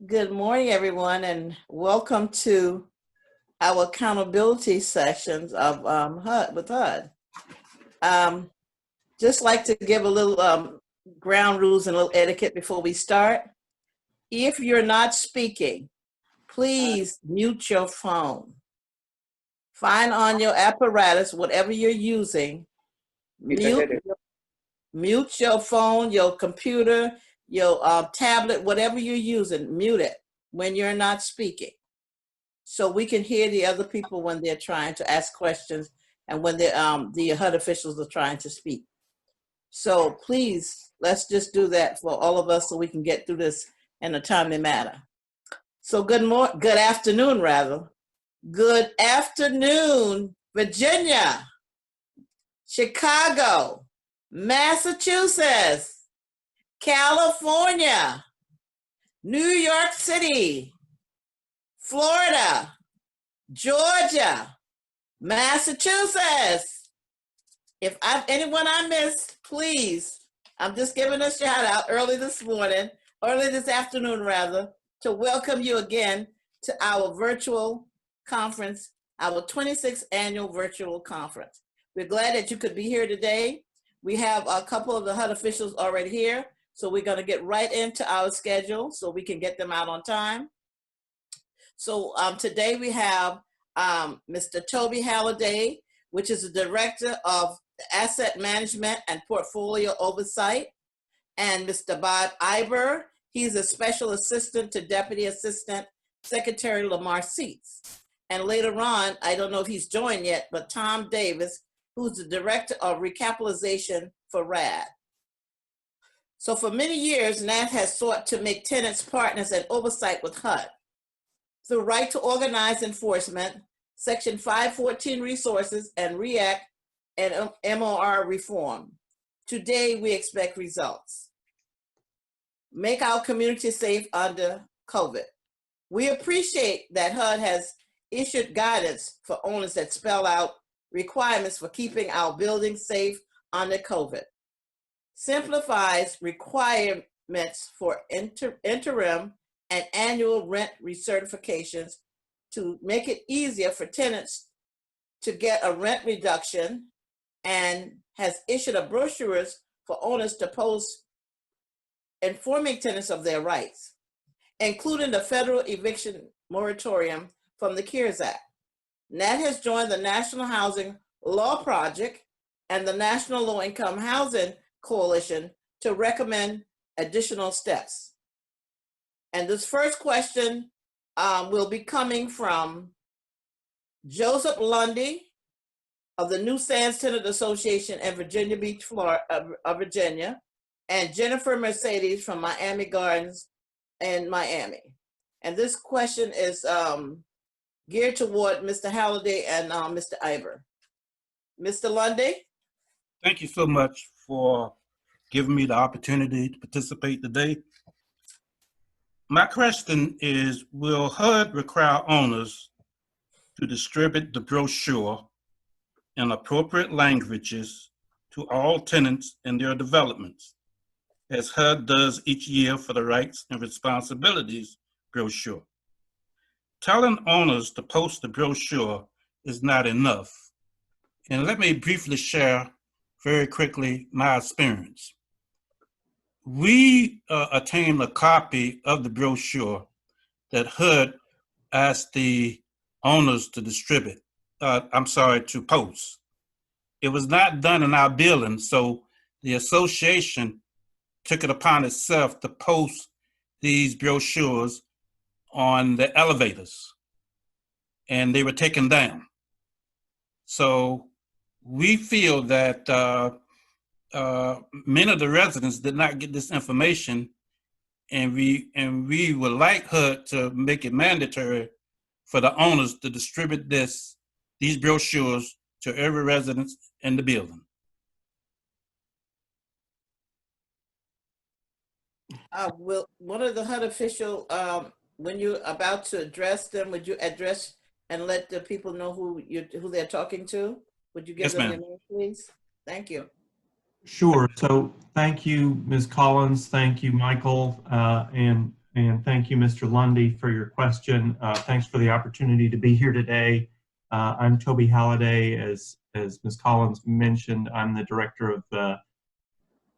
Good morning, everyone, and welcome to our accountability sessions of HUD with HUD. Just like to give a little ground rules and a little etiquette before we start. If you're not speaking, please mute your phone. Find on your apparatus, whatever you're using, mute your phone, your computer, your tablet, whatever you're using, mute it when you're not speaking, so we can hear the other people when they're trying to ask questions and when the HUD officials are trying to speak. So please, let's just do that for all of us so we can get through this in a timely manner. So good afternoon, rather. Good afternoon, Virginia, Chicago, Massachusetts, California, New York City, Florida, Georgia, Massachusetts. If anyone I missed, please, I'm just giving a shout out early this afternoon rather, to welcome you again to our virtual conference, our 26th annual virtual conference. We're glad that you could be here today. We have a couple of the HUD officials already here, so we're going to get right into our schedule so we can get them out on time. So today we have Mr. Toby Halliday, which is the Director of Asset Management and Portfolio Oversight, and Mr. Bob Iber. He's a Special Assistant to Deputy Assistant Secretary Lamar Seats. And later on, I don't know if he's joined yet, but Tom Davis, who's the Director of Recapitalization for RAD. So for many years, NAHT has sought to make tenants partners in oversight with HUD. Through right to organize enforcement, Section 514 resources, and REACT and MOR reform. Today, we expect results. Make our community safe under COVID. We appreciate that HUD has issued guidance for owners that spell out requirements for keeping our buildings safe under COVID. Simplifies requirements for interim and annual rent recertifications to make it easier for tenants to get a rent reduction, and has issued a brochures for owners to post informing tenants of their rights, including the federal eviction moratorium from the CARES Act. NAHT has joined the National Housing Law Project and the National Low Income Housing Coalition to recommend additional steps. And this first question will be coming from Joseph Lundy of the New Sands Tenant Association in Virginia Beach, Virginia, and Jennifer Mercedes from Miami Gardens in Miami. And this question is geared toward Mr. Halliday and Mr. Iber. Mr. Lundy? Thank you so much for giving me the opportunity to participate today. My question is, will HUD require owners to distribute the brochure in appropriate languages to all tenants in their developments, as HUD does each year for the Rights and Responsibilities brochure? Telling owners to post the brochure is not enough. And let me briefly share very quickly my experience. We obtained a copy of the brochure that HUD asked the owners to distribute, to post. It was not done in our building, so the association took it upon itself to post these brochures on the elevators, and they were taken down. So we feel that many of the residents did not get this information, and we would like HUD to make it mandatory for the owners to distribute these brochures to every resident in the building. Will one of the HUD official, when you're about to address them, would you address and let the people know who they're talking to? Would you give them your name, please? Thank you. Sure. So thank you, Ms. Collins. Thank you, Michael. And And thank you, Mr. Lundy, for your question. Thanks for the opportunity to be here today. I'm Toby Halliday. As Ms. Collins mentioned, I'm the director of the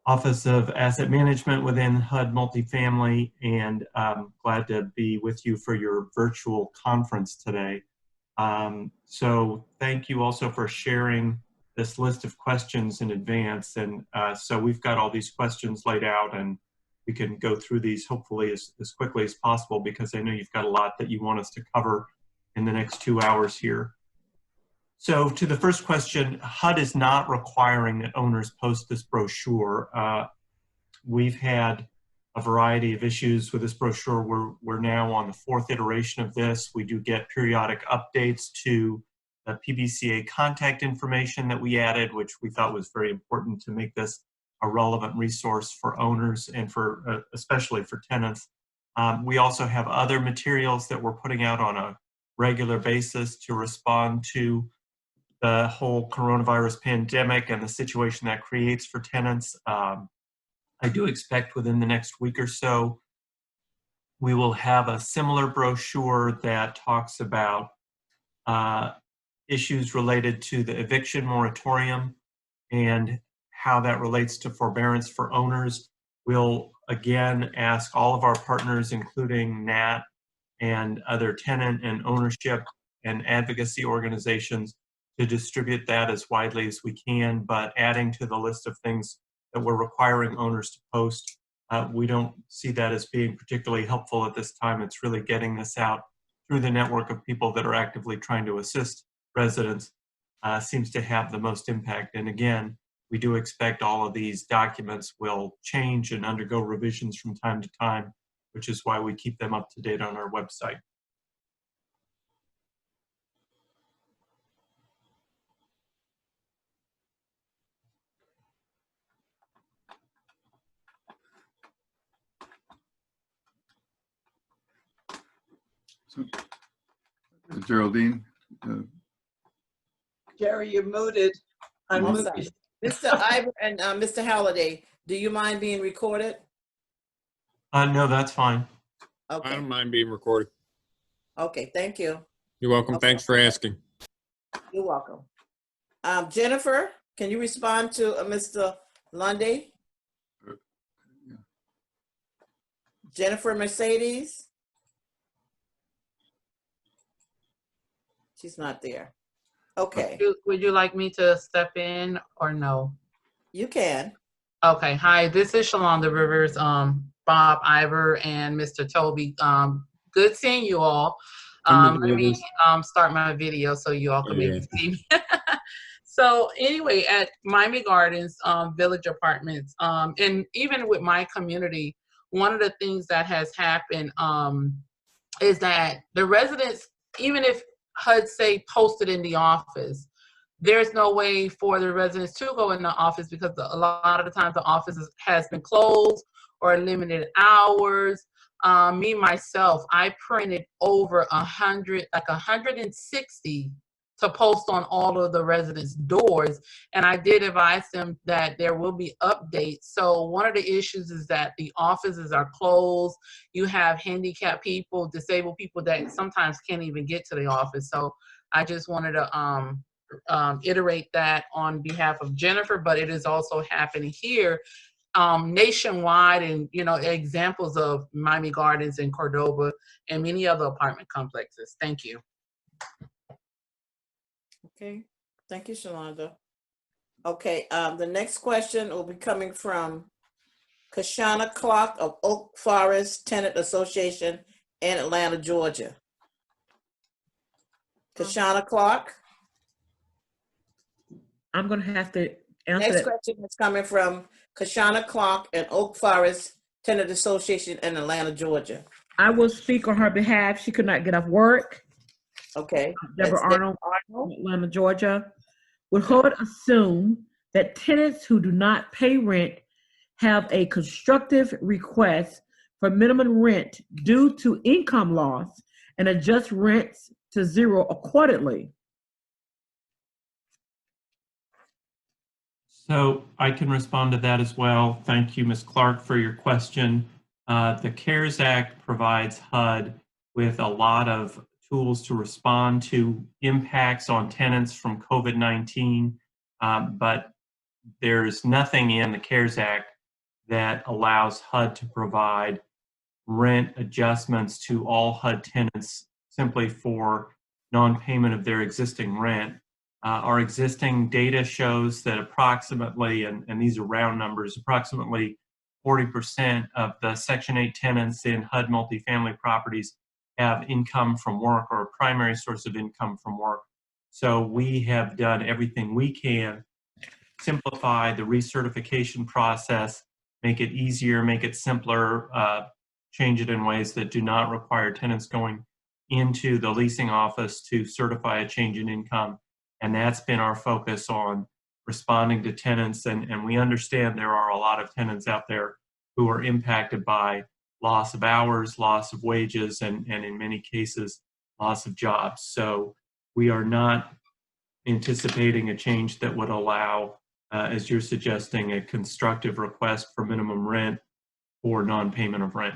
Office of Asset Management within HUD Multifamily, and I'm glad to be with you for your virtual conference today. So thank you also for sharing this list of questions in advance. And so we've got all these questions laid out, and we can go through these hopefully as quickly as possible, because I know you've got a lot that you want us to cover in the next 2 hours here. So to the first question, HUD is not requiring that owners post this brochure. We've had a variety of issues with this brochure. We're now on the 4th iteration of this. We do get periodic updates to the PBCA contact information that we added, which we thought was very important to make this a relevant resource for owners and for especially for tenants. We also have other materials that we're putting out on a regular basis to respond to the whole coronavirus pandemic and the situation that creates for tenants. I do expect within the next week or so, we will have a similar brochure that talks about issues related to the eviction moratorium and how that relates to forbearance for owners. We'll again ask all of our partners, including NAHT and other tenant and ownership and advocacy organizations, to distribute that as widely as we can, but adding to the list of things that we're requiring owners to post. We don't see that as being particularly helpful at this time. It's really getting this out through the network of people that are actively trying to assist residents seems to have the most impact. And again, we do expect all of these documents will change and undergo revisions from time to time, which is why we keep them up to date on our website. So, Geraldine. Jerry, you're muted. I'm sorry. Mr. Iber and Mr. Halliday, do you mind being recorded? No, that's fine. I Okay. don't mind being recorded. Okay, thank you. You're welcome. Okay. Thanks for asking. You're welcome. Jennifer, can you respond to Mr. Lundy? Yeah. Jennifer Mercedes? She's not there. Okay, Would you like me to step in or no? you can. Okay, hi, this is Shalonda Rivers, Bob Iber and Mr. Toby. Good seeing you all. Let me start my video so you all can maybe see me. So anyway, at Miami Gardens Village Apartments, and even with my community, one of the things that has happened is that the residents, even if HUD say posted in the office, there's no way for the residents to go in the office because a lot of the times the office has been closed or limited hours. Me, myself, I printed over 160 to post on all of the residents' doors. And I did advise them that there will be updates. So one of the issues is that the offices are closed. You have handicapped people, disabled people that sometimes can't even get to the office. So I just wanted to iterate that on behalf of Jennifer, but it is also happening here nationwide, and examples of Miami Gardens and Cordova and many other apartment complexes. Thank you. Okay, thank you, Shalonda. Okay, the next question will be coming from Kashana Clark of Oak Forest Tenant Association in Atlanta, Georgia. Kashana Clark. I'm going to have to answer Next that. question is coming from Kashana Clark and Oak Forest Tenant Association in Atlanta, Georgia. I will speak on her behalf. She could not get off work. Okay. Deborah Arnold, Atlanta, Georgia. Would HUD assume that tenants who do not pay rent have a constructive request for minimum rent due to income loss and adjust rents to zero accordingly? So I can respond to that as well. Thank you, Ms. Clark, for your question. The CARES Act provides HUD with a lot of tools to respond to impacts on tenants from COVID-19, but there's nothing in the CARES Act that allows HUD to provide rent adjustments to all HUD tenants simply for non-payment of their existing rent. Our existing data shows that approximately, and these are round numbers, approximately 40% of the Section 8 tenants in HUD multifamily properties have income from work or a primary source of income from work. So we have done everything we can, simplify the recertification process, make it easier, make it simpler, change it in ways that do not require tenants going into the leasing office to certify a change in income. And that's been our focus on responding to tenants. And we understand there are a lot of tenants out there who are impacted by loss of hours, loss of wages, and in many cases, loss of jobs. So we are not anticipating a change that would allow, as you're suggesting, a constructive request for minimum rent or non-payment of rent.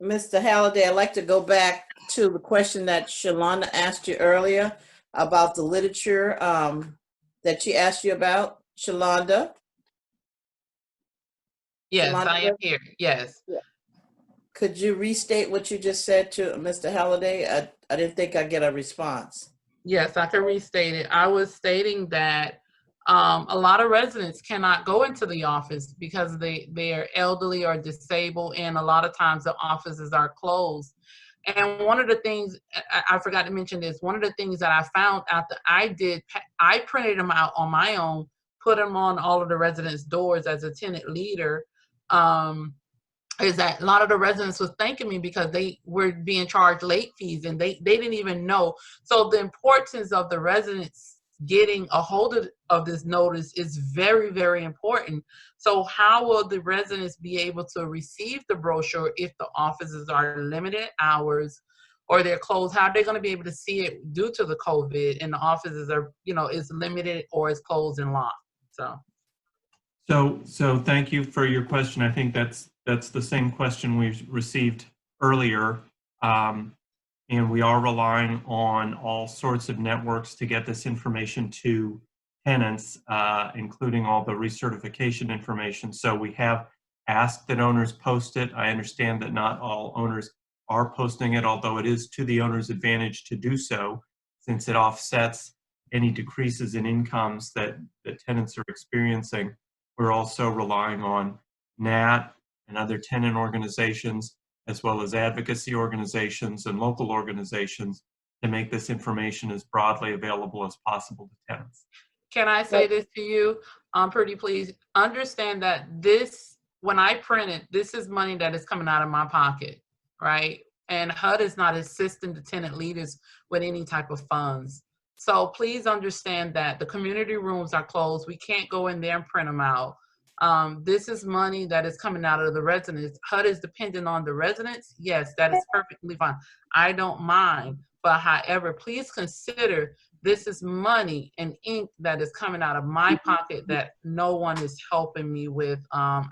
Mr. Halliday, I'd like to go back to the question that Shalonda asked you earlier about the literature that she asked you about. Shalonda? Yes, Shalonda, I am here. Yes. could you restate what you just said to Mr. Halliday? I didn't think I'd get a response. Yes, I can restate it. I was stating that a lot of residents cannot go into the office because they are elderly or disabled, and a lot of times the offices are closed. And one of the things, I forgot to mention this, one of the things that I found out that I printed them out on my own, put them on all of the residents' doors as a tenant leader, is that a lot of the residents was thanking me because they were being charged late fees and they didn't even know. So the importance of the residents getting a hold of this notice is very, very important. So how will the residents be able to receive the brochure if the offices are limited hours or they're closed? How are they going to be able to see it due to the COVID and the offices are, is limited or is closed and locked? So thank you for your question. I think that's the same question we received earlier. And we are relying on all sorts of networks to get this information to tenants, including all the recertification information. So we have asked that owners post it. I understand that not all owners are posting it, although it is to the owner's advantage to do so, since it offsets any decreases in incomes that tenants are experiencing. We're also relying on NAHT and other tenant organizations, as well as advocacy organizations and local organizations, to make this information as broadly available as possible to tenants. Can I say this to you, pretty please? Understand that when I print it, this is money that is coming out of my pocket, right? And HUD is not assisting the tenant leaders with any type of funds. So please understand that the community rooms are closed. We can't go in there and print them out. This is money that is coming out of the residents. HUD is dependent on the residents. Yes, that is perfectly fine. I don't mind. But however, please consider this is money and ink that is coming out of my pocket that no one is helping me with. I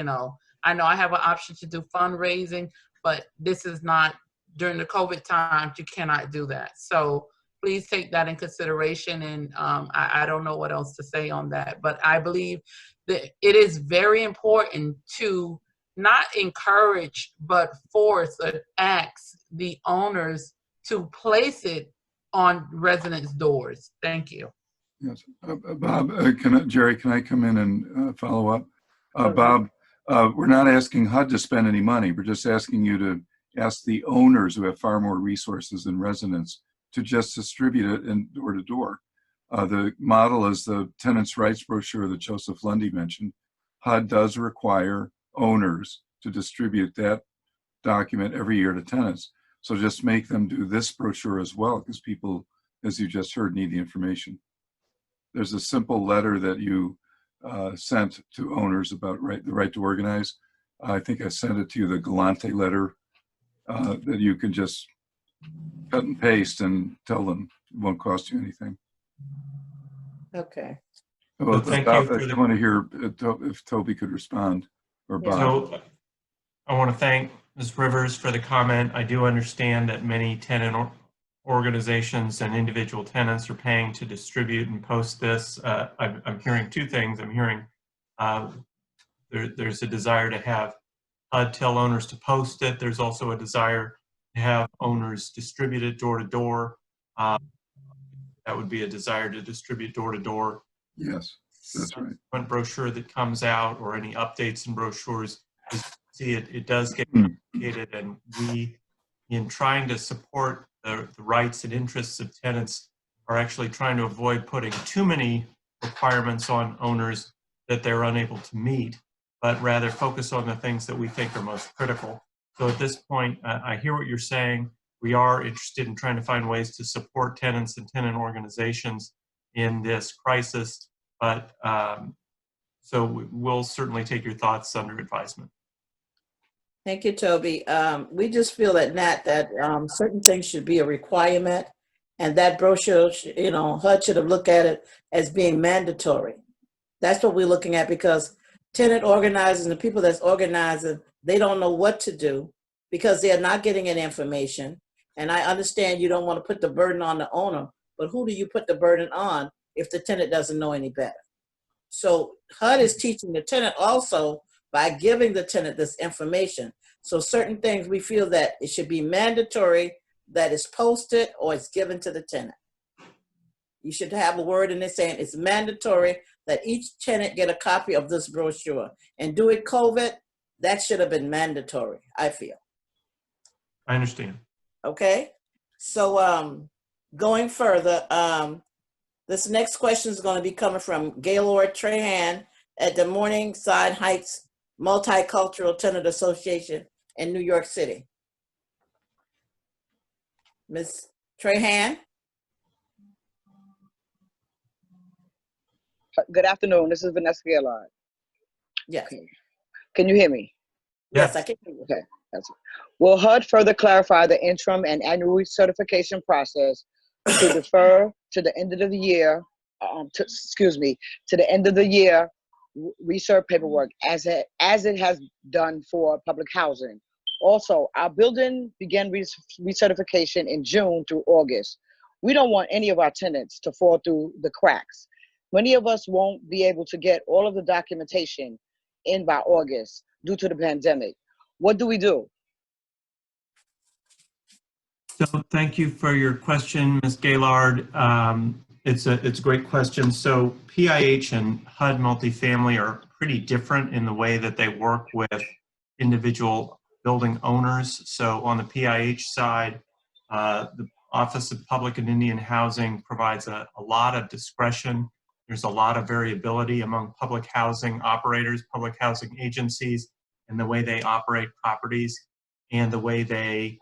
know I have an option to do fundraising, but this is not during the COVID times. You cannot do that. So please take that in consideration. And I don't know what else to say on that, but I believe that it is very important to not encourage, but force or ask the owners to place it on residents' doors. Thank you. Yes. Bob, Jerry, can I come in and follow up? Bob, we're not asking HUD to spend any money. We're just asking you to ask the owners who have far more resources than residents to just distribute it in door to door. The model is the tenants' rights brochure that Joseph Lundy mentioned. HUD does require owners to distribute that document every year to tenants. So just make them do this brochure as well, because people, as you just heard, need the information. There's a simple letter that you sent to owners about the right to organize. I think I sent it to you, the Galante letter, that you can just cut and paste and tell them. It won't cost you anything. Okay. Well, Thank I you for want to hear if Toby could respond. or Yeah. Bob? So I want to thank Ms. Rivers for the comment. I do understand that many tenant organizations and individual tenants are paying to distribute and post this. I'm hearing two things. I'm hearing there's a desire to have HUD tell owners to post it. There's also a desire to have owners distribute it door to door. That would be a desire to distribute door to door. Yes, that's right. One brochure that comes out or any updates in brochures, as you see it does get Hmm. complicated, and we, in trying to support the rights and interests of tenants, are actually trying to avoid putting too many requirements on owners that they're unable to meet, but rather focus on the things that we think are most critical. So at this point, I hear what you're saying. We are interested in trying to find ways to support tenants and tenant organizations in this crisis, but so we'll certainly take your thoughts under advisement. Thank you, Toby. We just feel at NAHT that certain things should be a requirement, and that brochure, HUD should have looked at it as being mandatory. That's what we're looking at, because tenant organizers and the people that's organizing, they don't know what to do because they're not getting any information. And I understand you don't want to put the burden on the owner, but who do you put the burden on if the tenant doesn't know any better? So HUD is teaching the tenant also by giving the tenant this information. So certain things we feel that it should be mandatory that is posted or it's given to the tenant. You should have a word in it saying it's mandatory that each tenant get a copy of this brochure. And do it COVID, that should have been mandatory, I feel. I understand. Okay, so going further, this next question is going to be coming from Gaylord Trahan at the Morningside Heights Multicultural Tenant Association in New York City. Ms. Trahan? Good afternoon. This is Vanessa Gaylord. Yes. Okay. Can you hear me? Yes, I can hear you. Okay. That's it. Will HUD further clarify the interim and annual certification process to defer to the end of the year, to the end of the year research paperwork as it has done for public housing? Also, our building began recertification in June through August. We don't want any of our tenants to fall through the cracks. Many of us won't be able to get all of the documentation in by August due to the pandemic. What do we do? So thank you for your question, Ms. Gaylord. It's a great question. So PIH and HUD Multifamily are pretty different in the way that they work with individual building owners. So on the PIH side, the Office of Public and Indian Housing provides a lot of discretion. There's a lot of variability among public housing operators, public housing agencies, and the way they operate properties and the way they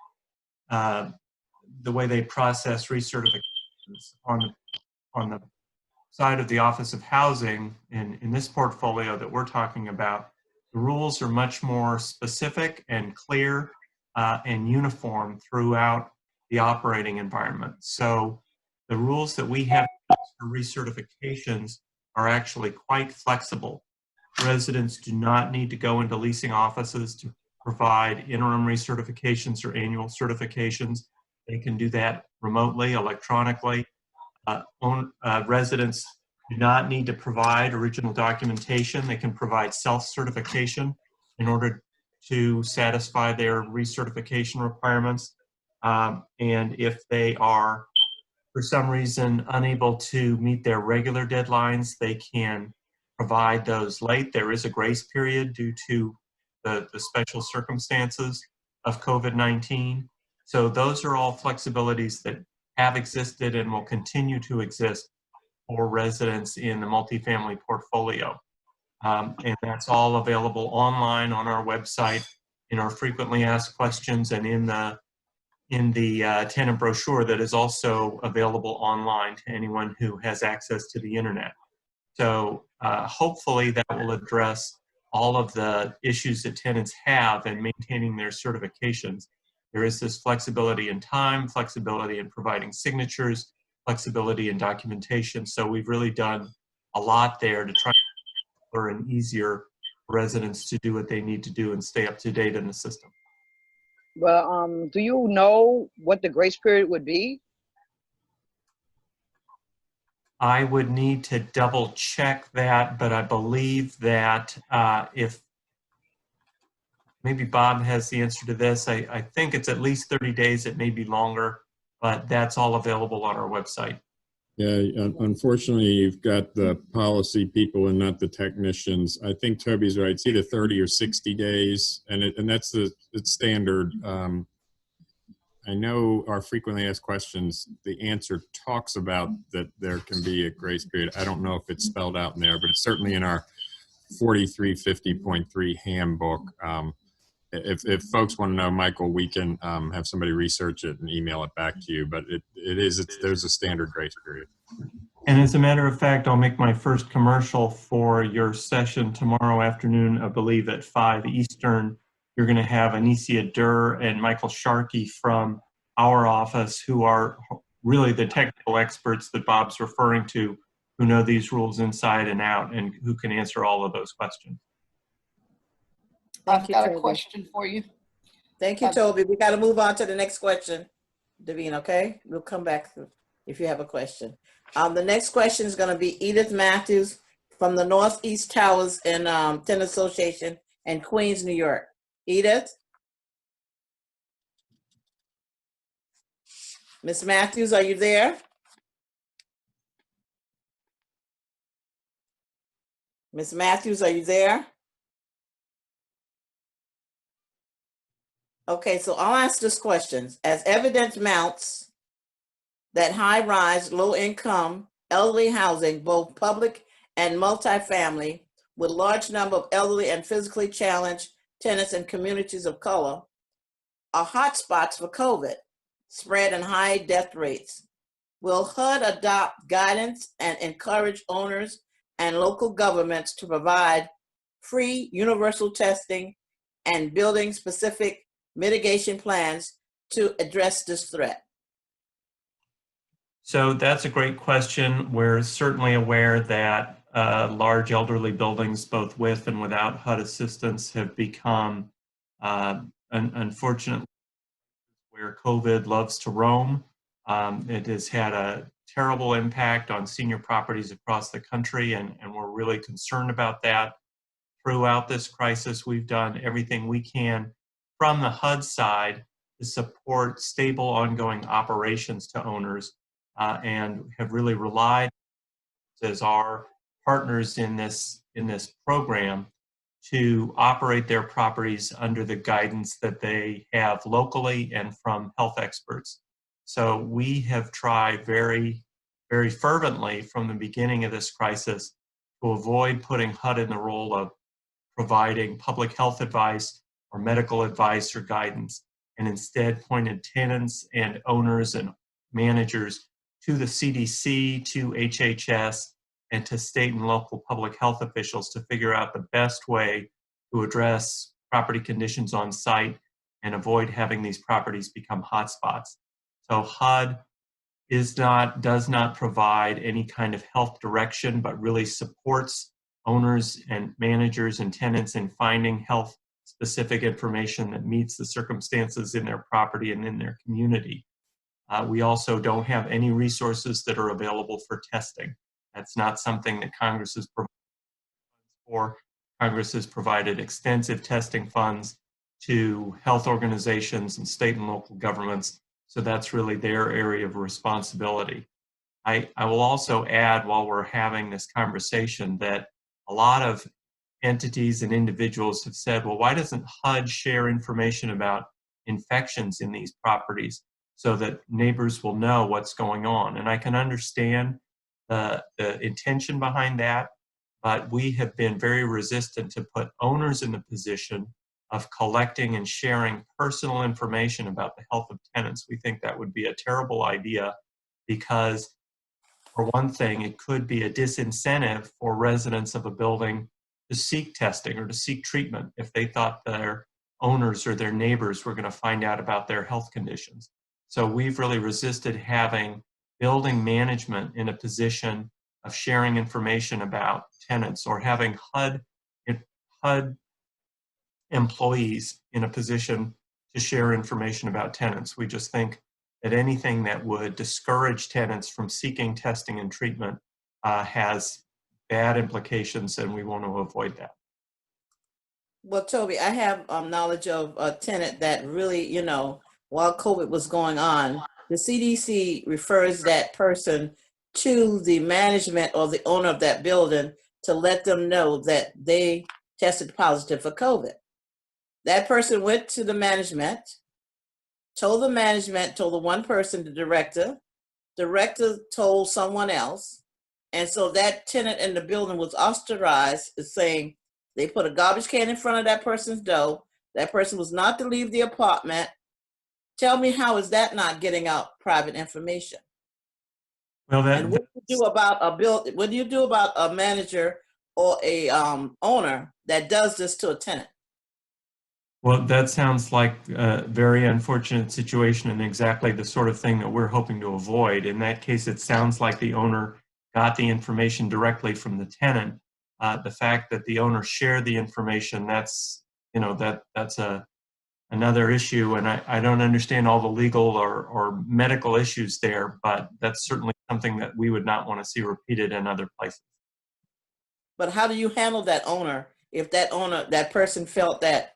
process recertifications. On the side of the Office of Housing, in this portfolio that we're talking about, the rules are much more specific and clear and uniform throughout the operating environment. So the rules that we have for recertifications are actually quite flexible. Residents do not need to go into leasing offices to provide interim recertifications or annual certifications. They can do that remotely, electronically. Residents do not need to provide original documentation. They can provide self-certification in order to satisfy their recertification requirements. And if they are, for some reason, unable to meet their regular deadlines, they can provide those late. There is a grace period due to the special circumstances of COVID-19. So those are all flexibilities that have existed and will continue to exist for residents in the multifamily portfolio. And that's all available online on our website, in our frequently asked questions, and in the tenant brochure that is also available online to anyone who has access to the internet. So hopefully that will address all of the issues that tenants have in maintaining their certifications. There is this flexibility in time, flexibility in providing signatures, flexibility in documentation. So we've really done a lot there to try for an easier residents to do what they need to do and stay up to date in the system. Well, do you know what the grace period would be? I would need to double check that, but I believe that if maybe Bob has the answer to this, I think it's at least 30 days. It may be longer, but that's all available on our website. Yeah, unfortunately, you've got the policy people and not the technicians. I think Toby's right. It's either 30 or 60 days, and that's the standard. I know our frequently asked questions, the answer talks about that there can be a grace period. I don't know if it's spelled out in there, but it's certainly in our 4350.3 handbook. If folks want to know, Michael, we can have somebody research it and email it back to you, but there's a standard grace period. And as a matter of fact, I'll make my first commercial for your session tomorrow afternoon, I believe at 5 Eastern. You're going to have Anicia Durr and Michael Sharkey from our office, who are really the technical experts that Bob's referring to, who know these rules inside and out and who can answer all of those questions. Thank you, I've got a Toby. question for you. Thank you, Toby. We got to move on to the next question, Davine, okay? We'll come back if you have a question. The next question is going to be Edith Matthews from the Northeast Towers and Tenant Association in Queens, New York. Edith? Ms. Matthews, are you there? Ms. Matthews, are you there? Okay, so I'll ask this question. As evidence mounts that high-rise, low-income, elderly housing, both public and multifamily, with large number of elderly and physically challenged tenants in communities of color, are hotspots for COVID spread and high death rates. Will HUD adopt guidance and encourage owners and local governments to provide free universal testing and building-specific mitigation plans to address this threat? So that's a great question. We're certainly aware that large elderly buildings, both with and without HUD assistance, have become, unfortunately, where COVID loves to roam. It has had a terrible impact on senior properties across the country, and we're really concerned about that. Throughout this crisis, we've done everything we can from the HUD side to support stable ongoing operations to owners, and have really relied as our partners in this program to operate their properties under the guidance that they have locally and from health experts. So we have tried very, very fervently from the beginning of this crisis to avoid putting HUD in the role of providing public health advice or medical advice or guidance, and instead pointed tenants and owners and managers to the CDC, to HHS, and to state and local public health officials to figure out the best way to address property conditions on site and avoid having these properties become hotspots. So HUD does not provide any kind of health direction, but really supports owners and managers and tenants in finding health specific information that meets the circumstances in their property and in their community. We also don't have any resources that are available for testing. That's not something that Congress has provided for. Congress has provided extensive testing funds to health organizations and state and local governments, so that's really their area of responsibility. I will also add, while we're having this conversation, that a lot of entities and individuals have said, well, why doesn't HUD share information about infections in these properties so that neighbors will know what's going on? And I can understand the intention behind that, but we have been very resistant to put owners in the position of collecting and sharing personal information about the health of tenants. We think that would be a terrible idea because, for one thing, it could be a disincentive for residents of a building to seek testing or to seek treatment if they thought their owners or their neighbors were going to find out about their health conditions. So we've really resisted having building management in a position of sharing information about tenants, or having HUD HUD employees in a position to share information about tenants. We just think that anything that would discourage tenants from seeking testing and treatment has bad implications, and we want to avoid that. Well, Toby, I have knowledge of a tenant that really, you know, while COVID was going on, the CDC refers that person to the management or the owner of that building to let them know that they tested positive for COVID. That person went to the management, told the one person, the director told someone else. And so that tenant in the building was ostracized, saying they put a garbage can in front of that person's door. That person was not to leave the apartment. Tell me, how is that not getting out private information? Well, And what do you do about what do you do about a manager or a owner that does this to a tenant? well, that sounds like a very unfortunate situation and exactly the sort of thing that we're hoping to avoid. In that case, it sounds like the owner got the information directly from the tenant. The fact that the owner shared the information, that's, you know, that's another issue, and I don't understand all the legal or medical issues there, but that's certainly something that we would not want to see repeated in other places. But how do you handle that owner if that person felt that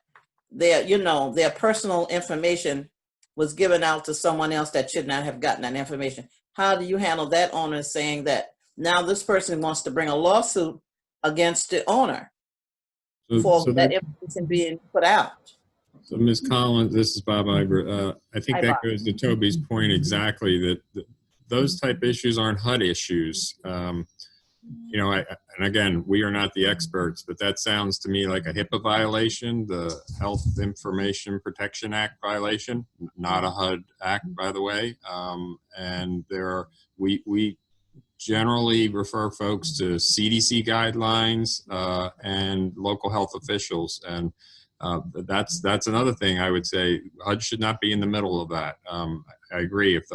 their personal information was given out to someone else that should not have gotten that information? How do you handle that owner saying that now this person wants to bring a lawsuit against the owner for that information being put out? So, Ms. Collins, this is Bob Iber. I think Hi, that Bob. goes to Toby's point exactly, that those type issues aren't HUD issues. You know, and again, we are not the experts, but that sounds to me like a HIPAA violation, the Health Information Protection Act violation, not a HUD act, by the way. And we generally refer folks to CDC guidelines and local health officials, and that's another thing I would say. HUD should not be in the middle of that. I agree. If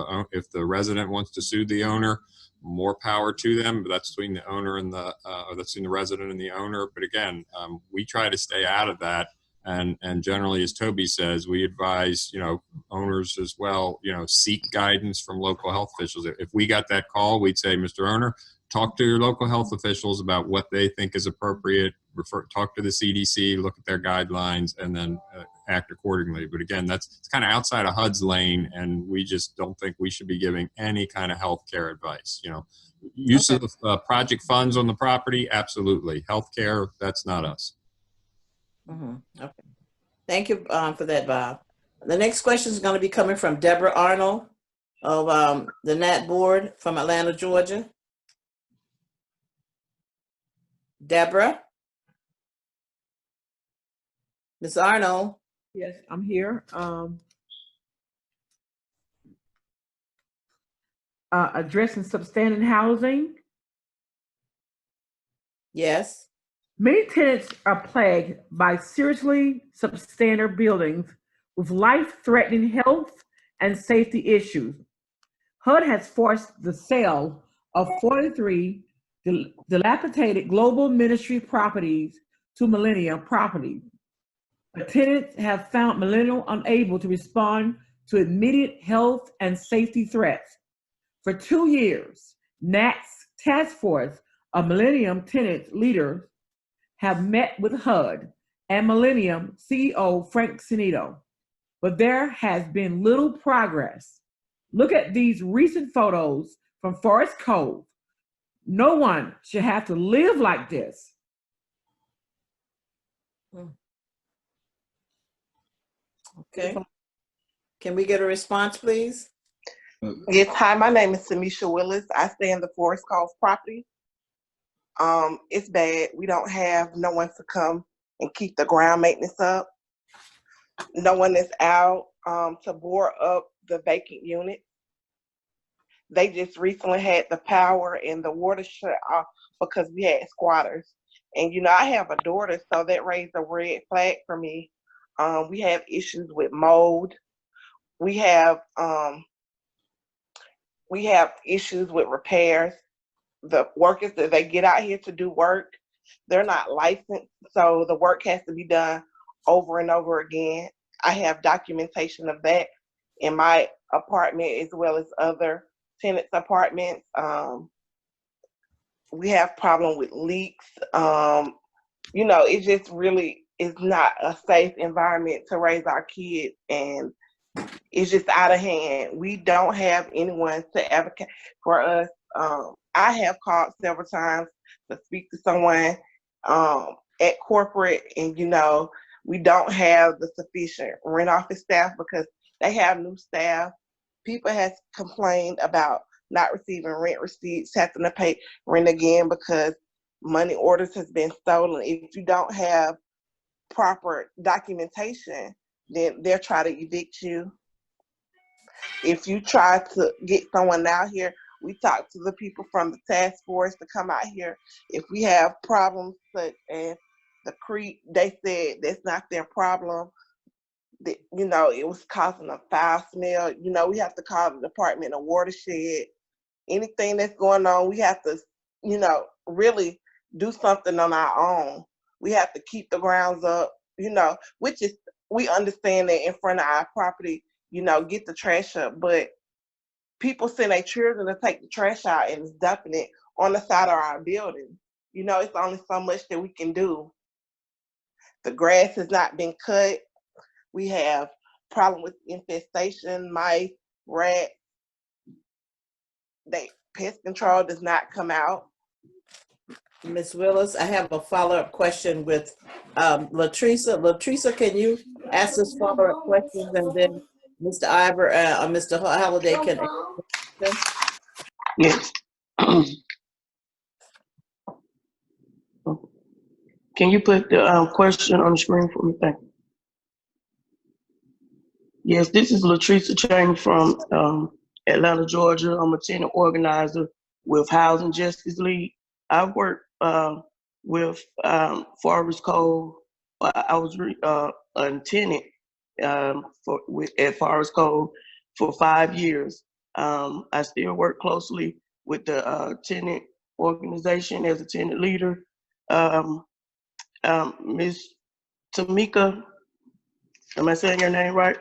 the resident wants to sue the owner, more power to them. But that's between the owner and that's between the resident and the owner. But again, we try to stay out of that. And generally, as Toby says, we advise, you know, owners as well, you know, seek guidance from local health officials. If we got that call, we'd say, Mr. Owner, talk to your local health officials about what they think is appropriate. Talk to the CDC, look at their guidelines, and then act accordingly. But again, it's kind of outside of HUD's lane, and we just don't think we should be giving any kind of healthcare advice. You know, use of project funds on the property, absolutely. Healthcare, that's not us. Mm-hmm. Okay. Thank you for that, Bob. The next question is going to be coming from Deborah Arnold of the NAHT board from Atlanta, Georgia. Deborah? Ms. Arnold? Yes, I'm here. Addressing substandard housing. Yes. Many tenants are plagued by seriously substandard buildings with life-threatening health and safety issues. HUD has forced the sale of 43 dilapidated global ministry properties to Millennium Properties. But tenants have found Millennium unable to respond to immediate health and safety threats. For 2 years, NAHT's task force of Millennium tenants leaders have met with HUD and Millennium CEO Frank Sinito, but there has been little progress. Look at these recent photos from Forest Cove. No one should have to live like this. Okay. Can we get a response, please? Yes, hi, my name is Samisha Willis. I stay in the Forest Cove property. It's bad. We don't have no one to come and keep the ground maintenance up. No one is out to bore up the vacant unit. They just recently had the power and the water shut off because we had squatters. And you know, I have a daughter, so that raised a red flag for me. We have issues with mold. We have issues with repairs. The workers that they get out here to do work, They're not licensed, so the work has to be done over and over again. I have documentation of that in my apartment as well as other tenants' apartments. We have problem with leaks. It just really is not a safe environment to raise our kids, and it's just out of hand. We don't have anyone to advocate for us. I have called several times to speak to someone at corporate, and we don't have the sufficient rent office staff because they have new staff. People has complained about not receiving rent receipts, having to pay rent again because money orders has been stolen. If you don't have proper documentation, then they'll try to evict you. If you try to get someone out here, we talk to the people from the task force to come out here. If we have problems such as the creek, they said that's not their problem. That, it was causing a foul smell. We have to call the Department of Watershed. Anything that's going on, we have to, really do something on our own. We have to keep the grounds up, which is, we understand that in front of our property, get the trash up, but people send their children to take the trash out and is dumping it on the side of our building. It's only so much that we can do. The grass has not been cut. We have problem with infestation, mice, rats. Pest control does not come out. Ms. Willis, I have a follow-up question with Latricia. Latricia, can you ask us follow-up questions, and then Mr. Iber or Mr. Halliday can answer? Yes. Can you put the question on the screen for me? Thank you. Yes, this is Latricia Cheney from Atlanta, Georgia. I'm a tenant organizer with Housing Justice League. I work with Forest Cove. I was a tenant at Forest Cove for 5 years. I still work closely with the tenant organization as a tenant leader. Ms. Tamika, am I saying your name right?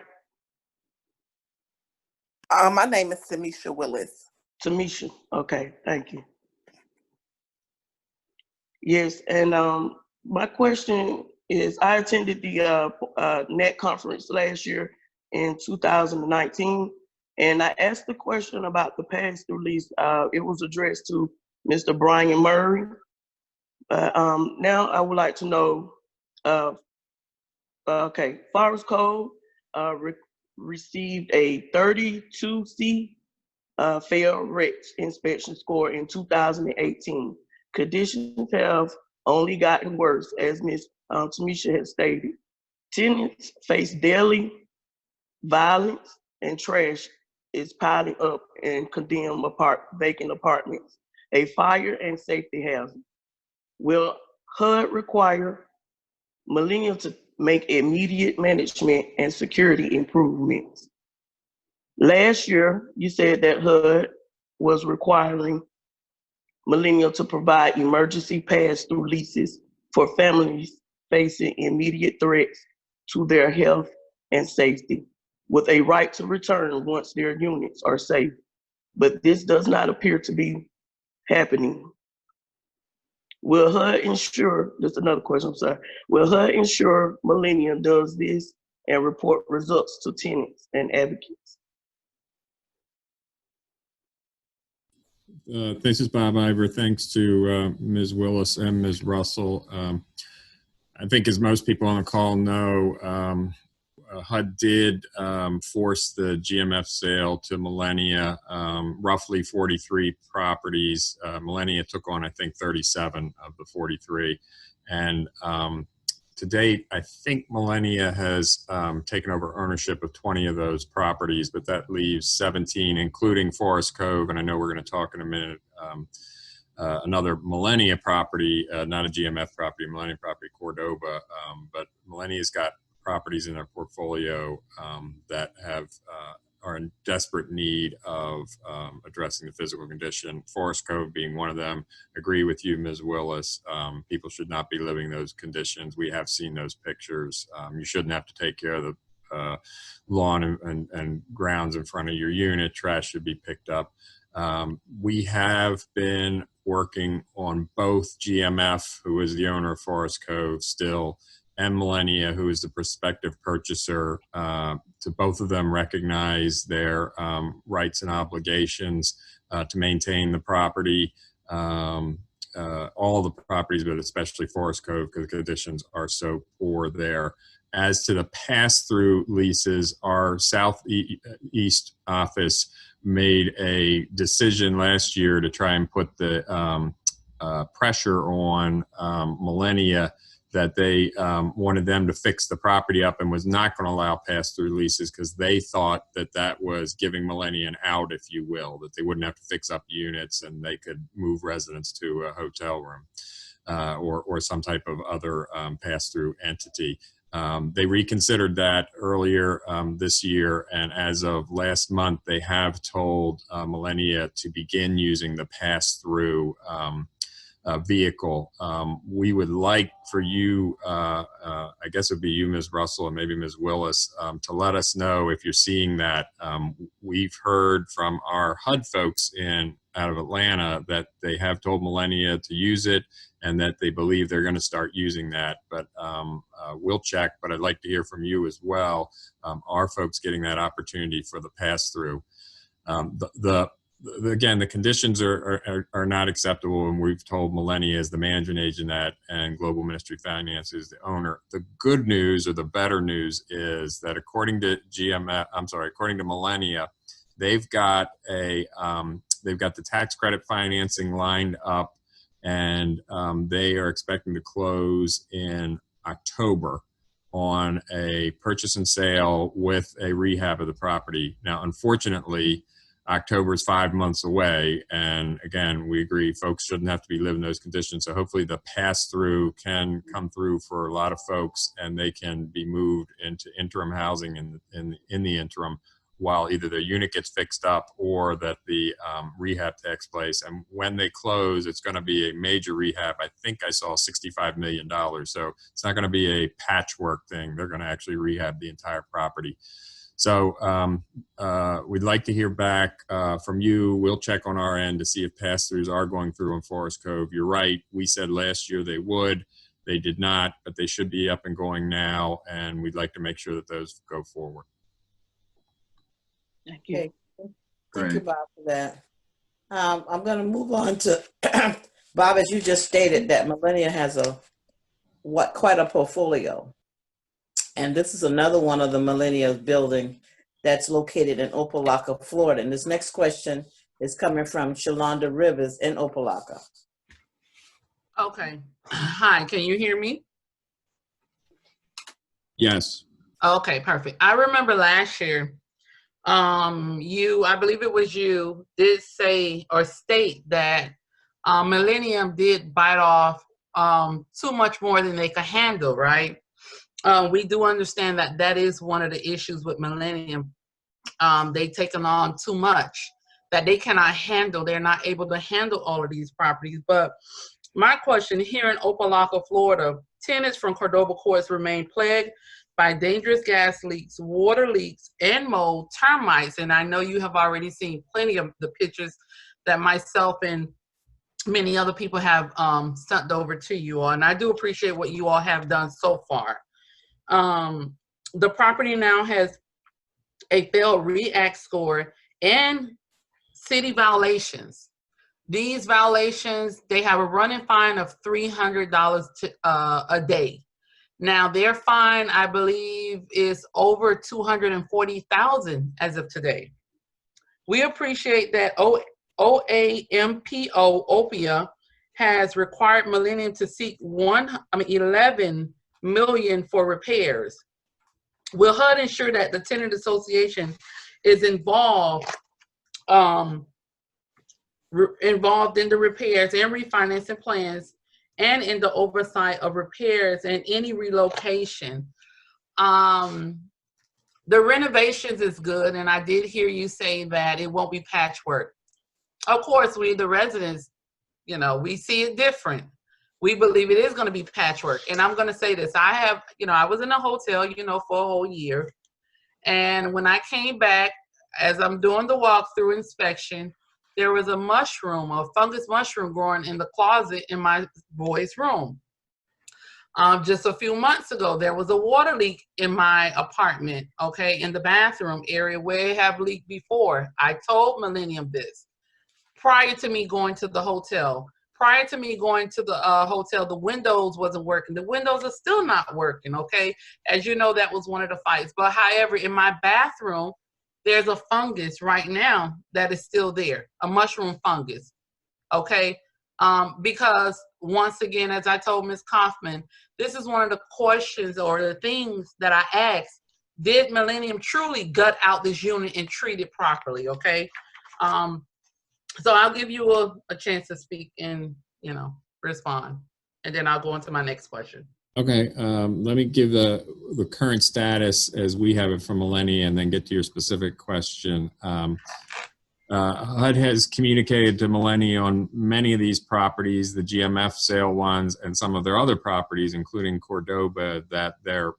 My name is Tamisha Willis. Tamisha, okay, thank you. Yes, and my question is, I attended the NAHT conference last year in 2019, and I asked the question about the pass-through lease. It was addressed to Mr. Brian Murray. Now I would like to know, okay, Forest Cove received a 32C fair rent inspection score in 2018. Conditions have only gotten worse, as Ms. Tamisha has stated. Tenants face daily violence, and trash is piling up in condemned vacant apartments, a fire and safety hazard. Will HUD require Millennium to make immediate management and security improvements? Last year, you said that HUD was requiring Millennium to provide emergency pass-through leases for families facing immediate threats to their health and safety, with a right to return once their units are safe. But this does not appear to be happening. Will HUD ensure, this is another question, I'm sorry. Will HUD ensure Millennium does this and report results to tenants and advocates? This is Bob Iber. Thanks to Ms. Willis and Ms. Russell. I think as most people on the call know, HUD did force the GMF sale to Millennia, roughly 43 properties. Millennia took on, I think, 37 of the 43. And to date, I think Millennia has taken over ownership of 20 of those properties, but that leaves 17, including Forest Cove. And I know we're going to talk in a minute, another Millennia property, not a GMF property, Millennia property, Cordova. But Millennia's got properties in their portfolio that are in desperate need of addressing the physical condition. Forest Cove being one of them. Agree with you, Ms. Willis. People should not be living those conditions. We have seen those pictures. You shouldn't have to take care of the lawn and grounds in front of your unit. Trash should be picked up. We have been working on both GMF, who is the owner of Forest Cove still, and Millennia, who is the prospective purchaser, to both of them recognize their rights and obligations to maintain the property, all the properties, but especially Forest Cove, because the conditions are so poor there. As to the pass-through leases, our Southeast office made a decision last year to try and put the pressure on Millennia that they wanted them to fix the property up and was not going to allow pass-through leases because they thought that that was giving Millennia an out, if you will, that they wouldn't have to fix up units and they could move residents to a hotel room or some type of other pass-through entity. They reconsidered that earlier this year, and as of last month, they have told Millennia to begin using the pass-through vehicle. We would like for you, I guess it would be you, Ms. Russell, and maybe Ms. Willis, to let us know if you're seeing that. We've heard from our HUD folks out of Atlanta that they have told Millennia to use it and that they believe they're going to start using that. But we'll check, but I'd like to hear from you as well. Are folks getting that opportunity for the pass-through? Again, the conditions are not acceptable, and we've told Millennia as the management agent and Global Ministry Finance is the owner. The good news, or the better news, is that according to according to Millennia, they've got the tax credit financing lined up, and they are expecting to close in October on a purchase and sale with a rehab of the property. Now, unfortunately, October is 5 months away, and again, we agree folks shouldn't have to be living those conditions. So hopefully the pass-through can come through for a lot of folks, and they can be moved into interim housing in the interim while either their unit gets fixed up or that the rehab takes place. And when they close, it's going to be a major rehab. I think I saw $65 million. So it's not going to be a patchwork thing. They're going to actually rehab the entire property. So we'd like to hear back from you. We'll check on our end to see if pass-throughs are going through in Forest Cove. You're right. We said last year they would. They did not, but they should be up and going now, and we'd like to make sure that those go forward. Thank you. Okay. Thank you, Bob, for that. I'm going to move on to Bob, as you just stated, that Millennia has quite a portfolio. And this is another one of the Millennia building that's located in Opelika, Florida. And this next question is coming from Shalonda Rivers in Opelika. Okay. Hi, can you hear me? Yes. Okay, perfect. I remember last year, I believe it was you, did say or state that Millennium did bite off too much more than they could handle, right? We do understand that that is one of the issues with Millennium. They've taken on too much that they cannot handle. They're not able to handle all of these properties. But my question, here in Opelika, Florida, tenants from Cordoba Courts remain plagued by dangerous gas leaks, water leaks, and mold, termites. And I know you have already seen plenty of the pictures that myself and many other people have sent over to you all. And I do appreciate what you all have done so far. The property now has a failed REACT score and city violations. These violations, they have a running fine of $300 a day. Now their fine, I believe, is over $240,000 as of today. We appreciate that OAMPO, OPIA, has required Millennium to seek $11 million for repairs. Will HUD ensure that the tenant association is involved in the repairs and refinancing plans and in the oversight of repairs and any relocation? The renovations is good, and I did hear you say that it won't be patchwork. Of course, we, the residents, you know, we see it different. We believe it is going to be patchwork. And I'm going to say this. I have, you know, I was in a hotel, you know, for a whole year. And when I came back, as I'm doing the walkthrough inspection, there was a mushroom, a fungus mushroom growing in the closet in my boy's room. Just a few months ago, there was a water leak in my apartment, okay, in the bathroom area where it have leaked before. I told Millennium this prior to me going to the hotel. Prior to me going to the hotel, the windows wasn't working. The windows are still not working, okay? As you know, that was one of the fights. But however, in my bathroom, there's a fungus right now that is still there, a mushroom fungus, okay? Because once again, as I told Ms. Kaufman, this is one of the questions or the things that I asked. Did Millennium truly gut out this unit and treat it properly, okay? So I'll give you a chance to speak and, you know, respond. And then I'll go into my next question. Okay, let me give the current status as we have it from Millennia and then get to your specific question. HUD has communicated to Millennia on many of these properties, the GMF sale ones, and some of their other properties, including Cordoba, that their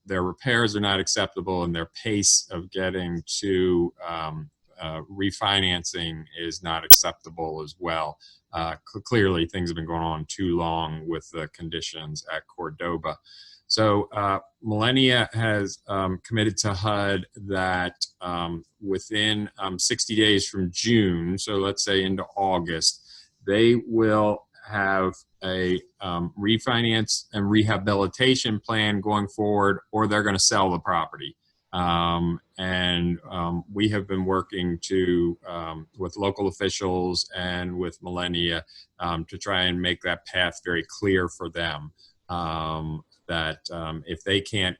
repairs are not acceptable and their pace of getting to refinancing is not acceptable as well. Clearly, things have been going on too long with the conditions at Cordoba. So Millennia has committed to HUD that within 60 days from June, so let's say into August, they will have a refinance and rehabilitation plan going forward, or they're going to sell the property. We have been working to with local officials and with Millennia to try and make that path very clear for them. That if they can't,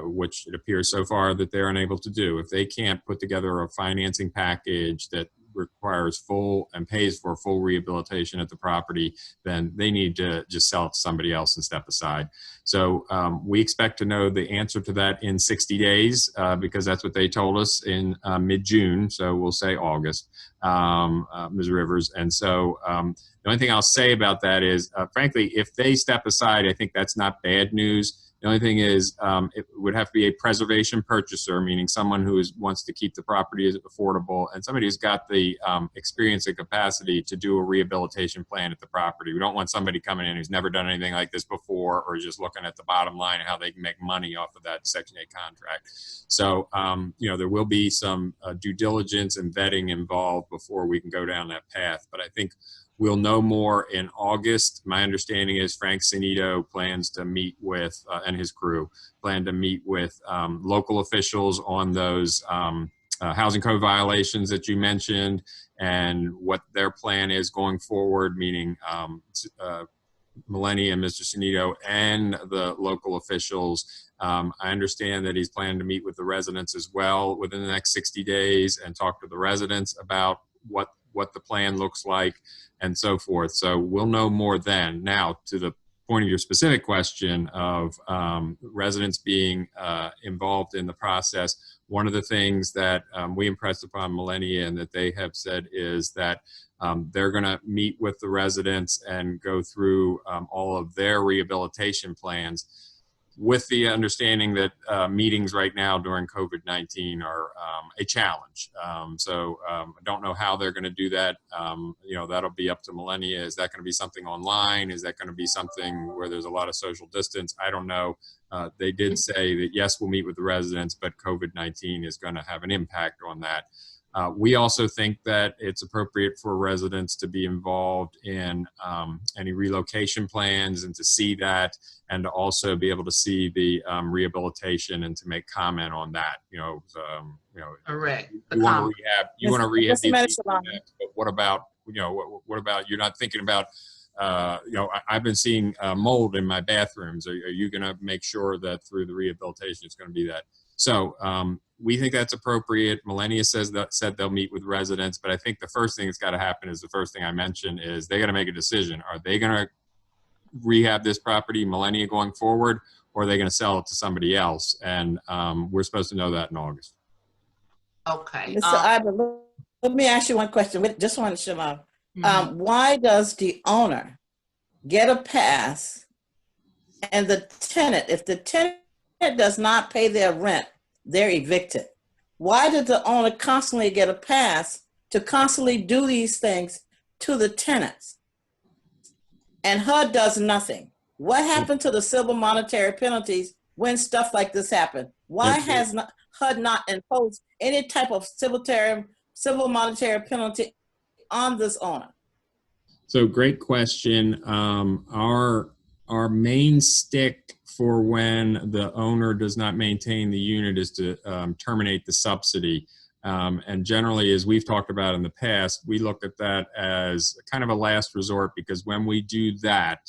which it appears so far that they're unable to do, if they can't put together a financing package that requires full and pays for full rehabilitation at the property, then they need to just sell it to somebody else and step aside. So we expect to know the answer to that in 60 days because that's what they told us in mid-June. So we'll say August, Ms. Rivers. And so the only thing I'll say about that is, frankly, if they step aside, I think that's not bad news. The only thing is it would have to be a preservation purchaser, meaning someone who wants to keep the property as affordable and somebody who's got the experience and capacity to do a rehabilitation plan at the property. We don't want somebody coming in who's never done anything like this before or just looking at the bottom line and how they can make money off of that Section 8 contract. So, you know, there will be some due diligence and vetting involved before we can go down that path. But I think we'll know more in August. My understanding is Frank Sanito plans to meet with, and his crew, plan to meet with local officials on those housing code violations that you mentioned and what their plan is going forward, meaning Millennia and Mr. Sanito and the local officials. I understand that he's planning to meet with the residents as well within the next 60 days and talk to the residents about what the plan looks like and so forth. So we'll know more then. Now, to the point of your specific question of residents being involved in the process, one of the things that we impressed upon Millennia and that they have said is that they're going to meet with the residents and go through all of their rehabilitation plans, with the understanding that meetings right now during COVID-19 are a challenge. So I don't know how they're going to do that. You know, that'll be up to Millennia. Is that going to be something online? Is that going to be something where there's a lot of social distance? I don't know. They did say that, yes, we'll meet with the residents, but COVID-19 is going to have an impact on that. We also think that it's appropriate for residents to be involved in any relocation plans and to see that, and to also be able to see the rehabilitation and to make comment on that. You know, Correct. You want to rehab these people, but what about, you know, what about, you're not thinking about, you know, I've been seeing mold in my bathrooms. Are you going to make sure that through the rehabilitation it's going to be that? So we think that's appropriate. Millennia said they'll meet with residents, but I think the first thing that's got to happen is the first thing I mentioned is they got to make a decision. Are they going to rehab this property, Millennia, going forward, or are they going to sell it to somebody else? And we're supposed to know that in August. Okay. Mr. Iber, let me ask you one question. Just one, Shalom. Why does the owner get a pass and the tenant, if the tenant does not pay their rent, they're evicted? Why did the owner constantly get a pass to constantly do these things to the tenants? And HUD does nothing. What happened to the civil monetary penalties when stuff like this happened? Why has HUD not imposed any type of civil monetary penalty on this owner? So great question. Our main stick for when the owner does not maintain the unit is to terminate the subsidy. And generally, as we've talked about in the past, we look at that as kind of a last resort, because when we do that,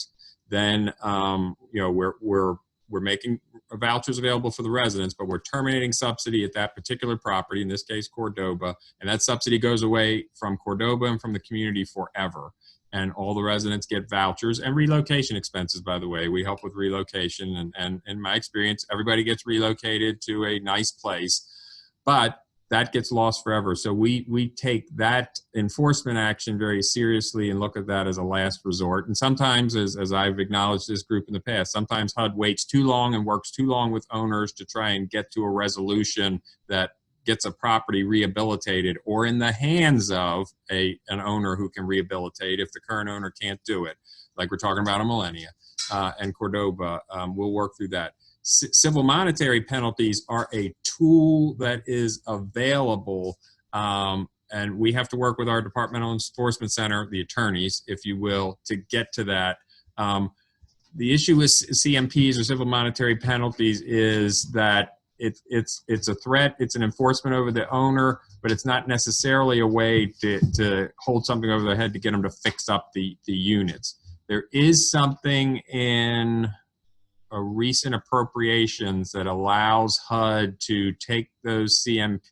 then we're making vouchers available for the residents, but we're terminating subsidy at that particular property, in this case Cordoba, and that subsidy goes away from Cordoba and from the community forever. And all the residents get vouchers and relocation expenses, by the way. We help with relocation, and in my experience, everybody gets relocated to a nice place, but that gets lost forever. So we take that enforcement action very seriously and look at that as a last resort. And sometimes, as I've acknowledged this group in the past, sometimes HUD waits too long and works too long with owners to try and get to a resolution that gets a property rehabilitated or in the hands of an owner who can rehabilitate if the current owner can't do it, like we're talking about in Millennia and Cordoba. We'll work through that. Civil monetary penalties are a tool that is available, and we have to work with our Departmental Enforcement Center, the attorneys, if you will, to get to that. The issue with CMPs or civil monetary penalties is that it's a threat, it's an enforcement over the owner, but it's not necessarily a way to hold something over their head to get them to fix up the units. There is something in a recent appropriations that allows HUD to take those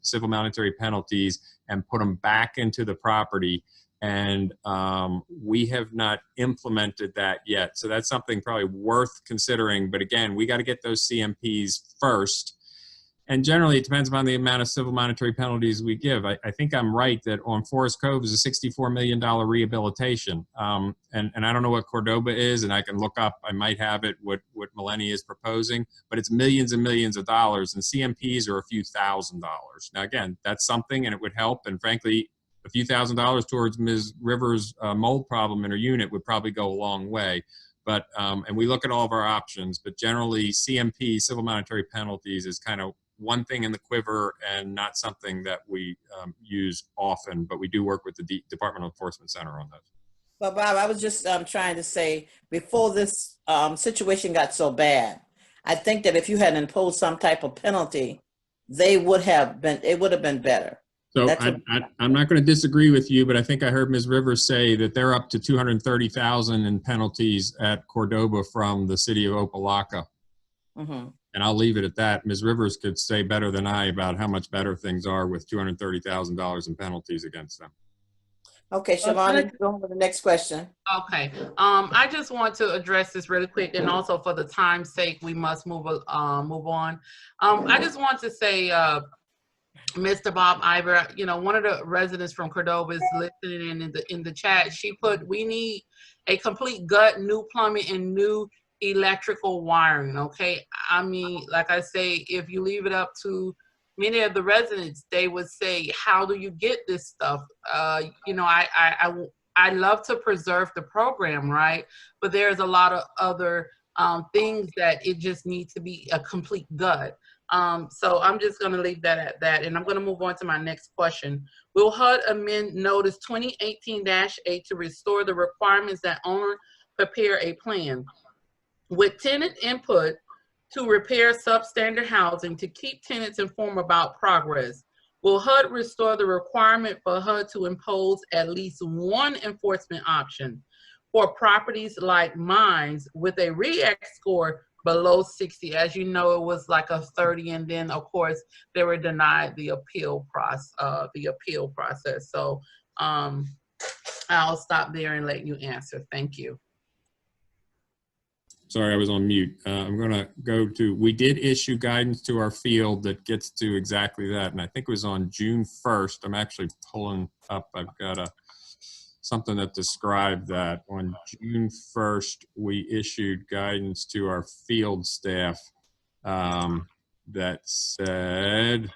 civil monetary penalties and put them back into the property. And we have not implemented that yet. So that's something probably worth considering. But again, we got to get those CMPs first. And generally, it depends upon the amount of civil monetary penalties we give. I think I'm right that on Forest Cove is a $64 million rehabilitation. And I don't know what Cordoba is, and I can look up, I might have it, what Millennia is proposing, but it's millions and millions of dollars, and CMPs are a few $1,000s. Now, again, that's something, and it would help. And frankly, a few $1,000s towards Ms. Rivers' mold problem in her unit would probably go a long way. But, and we look at all of our options, but generally CMP, civil monetary penalties, is kind of one thing in the quiver and not something that we use often, but we do work with the Departmental Enforcement Center on that. Well, Bob, I was just trying to say, before this situation got so bad, I think that if you had imposed some type of penalty, it would have been better. So I'm not going to disagree with you, but I think I heard Ms. Rivers say that they're up to $230,000 in penalties at Cordoba from the city of Opelika. Mm-hmm. And I'll leave it at that. Ms. Rivers could say better than I about how much better things are with $230,000 in penalties against them. Okay, Siobhan, go on with the next question. Okay, I just want to address this really quick, and also for the time's sake, we must move on. I just want to say, Mr. Bob Iber, you know, one of the residents from Cordoba is listening in the chat. She put, we need a complete gut, new plumbing, and new electrical wiring. Okay, I mean, like I say, if you leave it up to many of the residents, they would say, how do you get this stuff? You know, I love to preserve the program, right? But there's a lot of other things that it just needs to be a complete gut. So I'm just going to leave that at that, and I'm going to move on to my next question. Will HUD amend Notice 2018-8 to restore the requirements that owner prepare a plan with tenant input to repair substandard housing to keep tenants informed about progress? Will HUD restore the requirement for HUD to impose at least one enforcement option for properties like mine with a REACT score below 60? As you know, it was like a 30, and then of course they were denied the appeal process. So I'll stop there and let you answer. Thank you. sorry, I was on mute. I'm going to go to, we did issue guidance to our field that gets to exactly that. And I think it was on June 1st. I'm actually pulling up, I've got something that described that. On June 1st, we issued guidance to our field staff that said,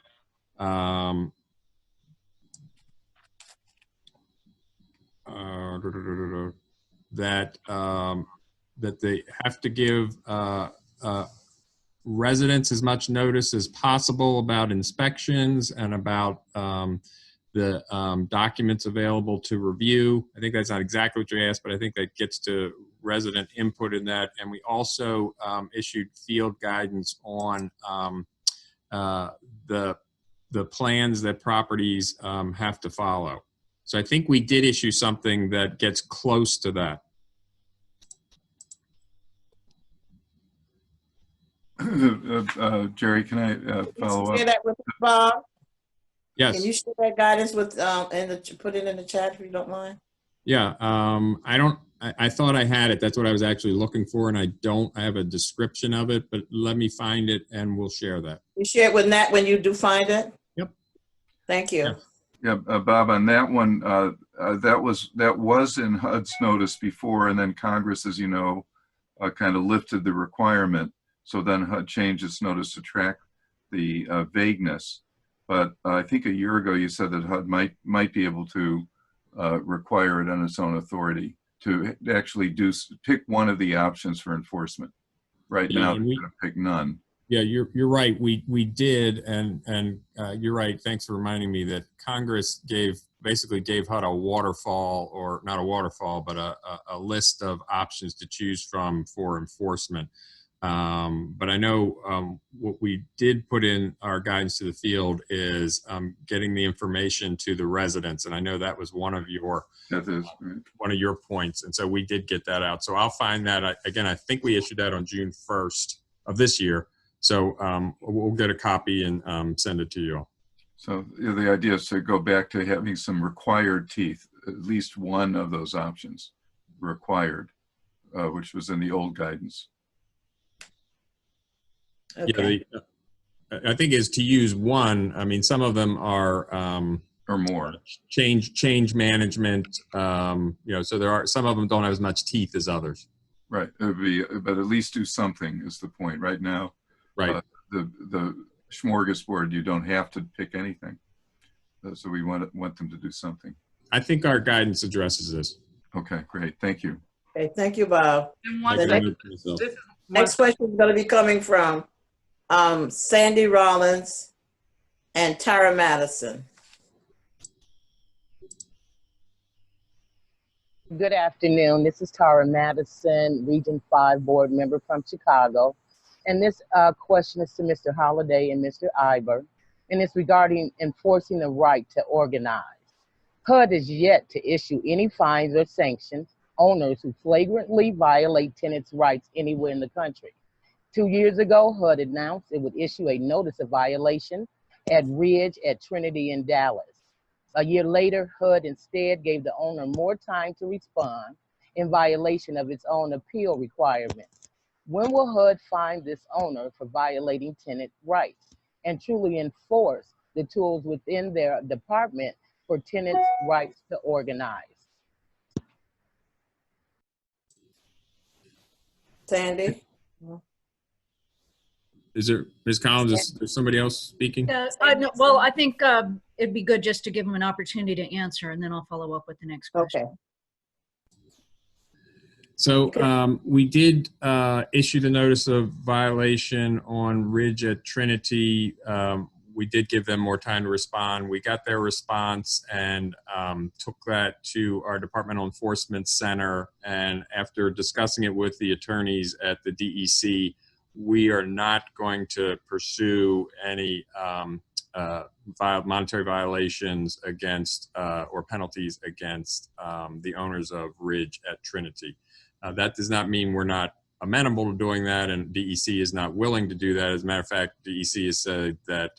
that they have to give residents as much notice as possible about inspections and about the documents available to review. I think that's not exactly what you asked, but I think that gets to resident input in that. And we also issued field guidance on the plans that properties have to follow. So I think we did issue something that gets close to that. Jerry, can I follow up? Share that with Bob. Yes. Can you share that guidance with put it in the chat if you don't mind? Yeah. I thought I had it. That's what I was actually looking for, and I don't. I have a description of it, but let me find it and we'll share that. You share it with Nat when you do find it? Yep. Thank you. Yep. Yeah, Bob, on that one, that was in HUD's notice before, and then Congress, as you know, kind of lifted the requirement. So then HUD changed its notice to track the vagueness. But I think a year ago you said that HUD might be able to require it on its own authority to actually pick one of the options for enforcement. Right now, they're going to pick none. Yeah, you're right. We did, and you're right. Thanks for reminding me that Congress basically gave HUD a waterfall, or not a waterfall, but a list of options to choose from for enforcement. But I know what we did put in our guidance to the field is getting the information to the residents, and I know that was one of your one of your points, and so we did get that out. So I'll find that. Again, I think we issued that on June 1st of this year. So we'll get a copy and send it to you all. So the idea is to go back to having some required teeth, at least one of those options required, which was in the old guidance. Okay. Yeah, I think is to use one. I mean, some of them are or more change management. So there are some of them don't have as much teeth as others. Right. It would be, but at least do something is the point. Right now, right. The smorgasbord, you don't have to pick anything. So we want them to do something. I think our guidance addresses this. Okay, great. Thank you. Okay, thank you, Bob. And Next question is going to be coming from Sandy Rollins and Tara Madison. Good afternoon. This is Tara Madison, Region 5 board member from Chicago. And this question is to Mr. Halliday and Mr. Iber, and it's regarding enforcing the right to organize. HUD is yet to issue any fines or sanctions owners who flagrantly violate tenants' rights anywhere in the country. 2 years ago, HUD announced it would issue a notice of violation at Ridge at Trinity in Dallas. A year later, HUD instead gave the owner more time to respond in violation of its own appeal requirements. When will HUD find this owner for violating tenant rights and truly enforce the tools within their department for tenants' rights to organize? Sandy? Is there, Ms. Collins, is there somebody else speaking? Well, I think it'd be good just to give them an opportunity to answer, and then I'll follow up with the next question. Okay. So we did issue the notice of violation on Ridge at Trinity. We did give them more time to respond. We got their response and took that to our Departmental Enforcement Center. And after discussing it with the attorneys at the DEC, we are not going to pursue any monetary violations against or penalties against the owners of Ridge at Trinity. That does not mean we're not amenable to doing that, and DEC is not willing to do that. As a matter of fact, DEC has said that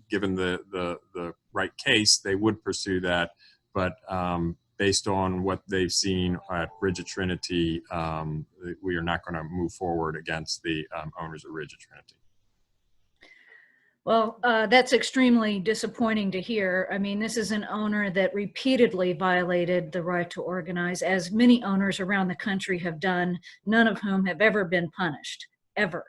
given the right case, they would pursue that. But based on what they've seen at Rigid Trinity, we are not going to move forward against the owners of Rigid Trinity. Well, that's extremely disappointing to hear. I mean, this is an owner that repeatedly violated the right to organize, as many owners around the country have done, none of whom have ever been punished, ever.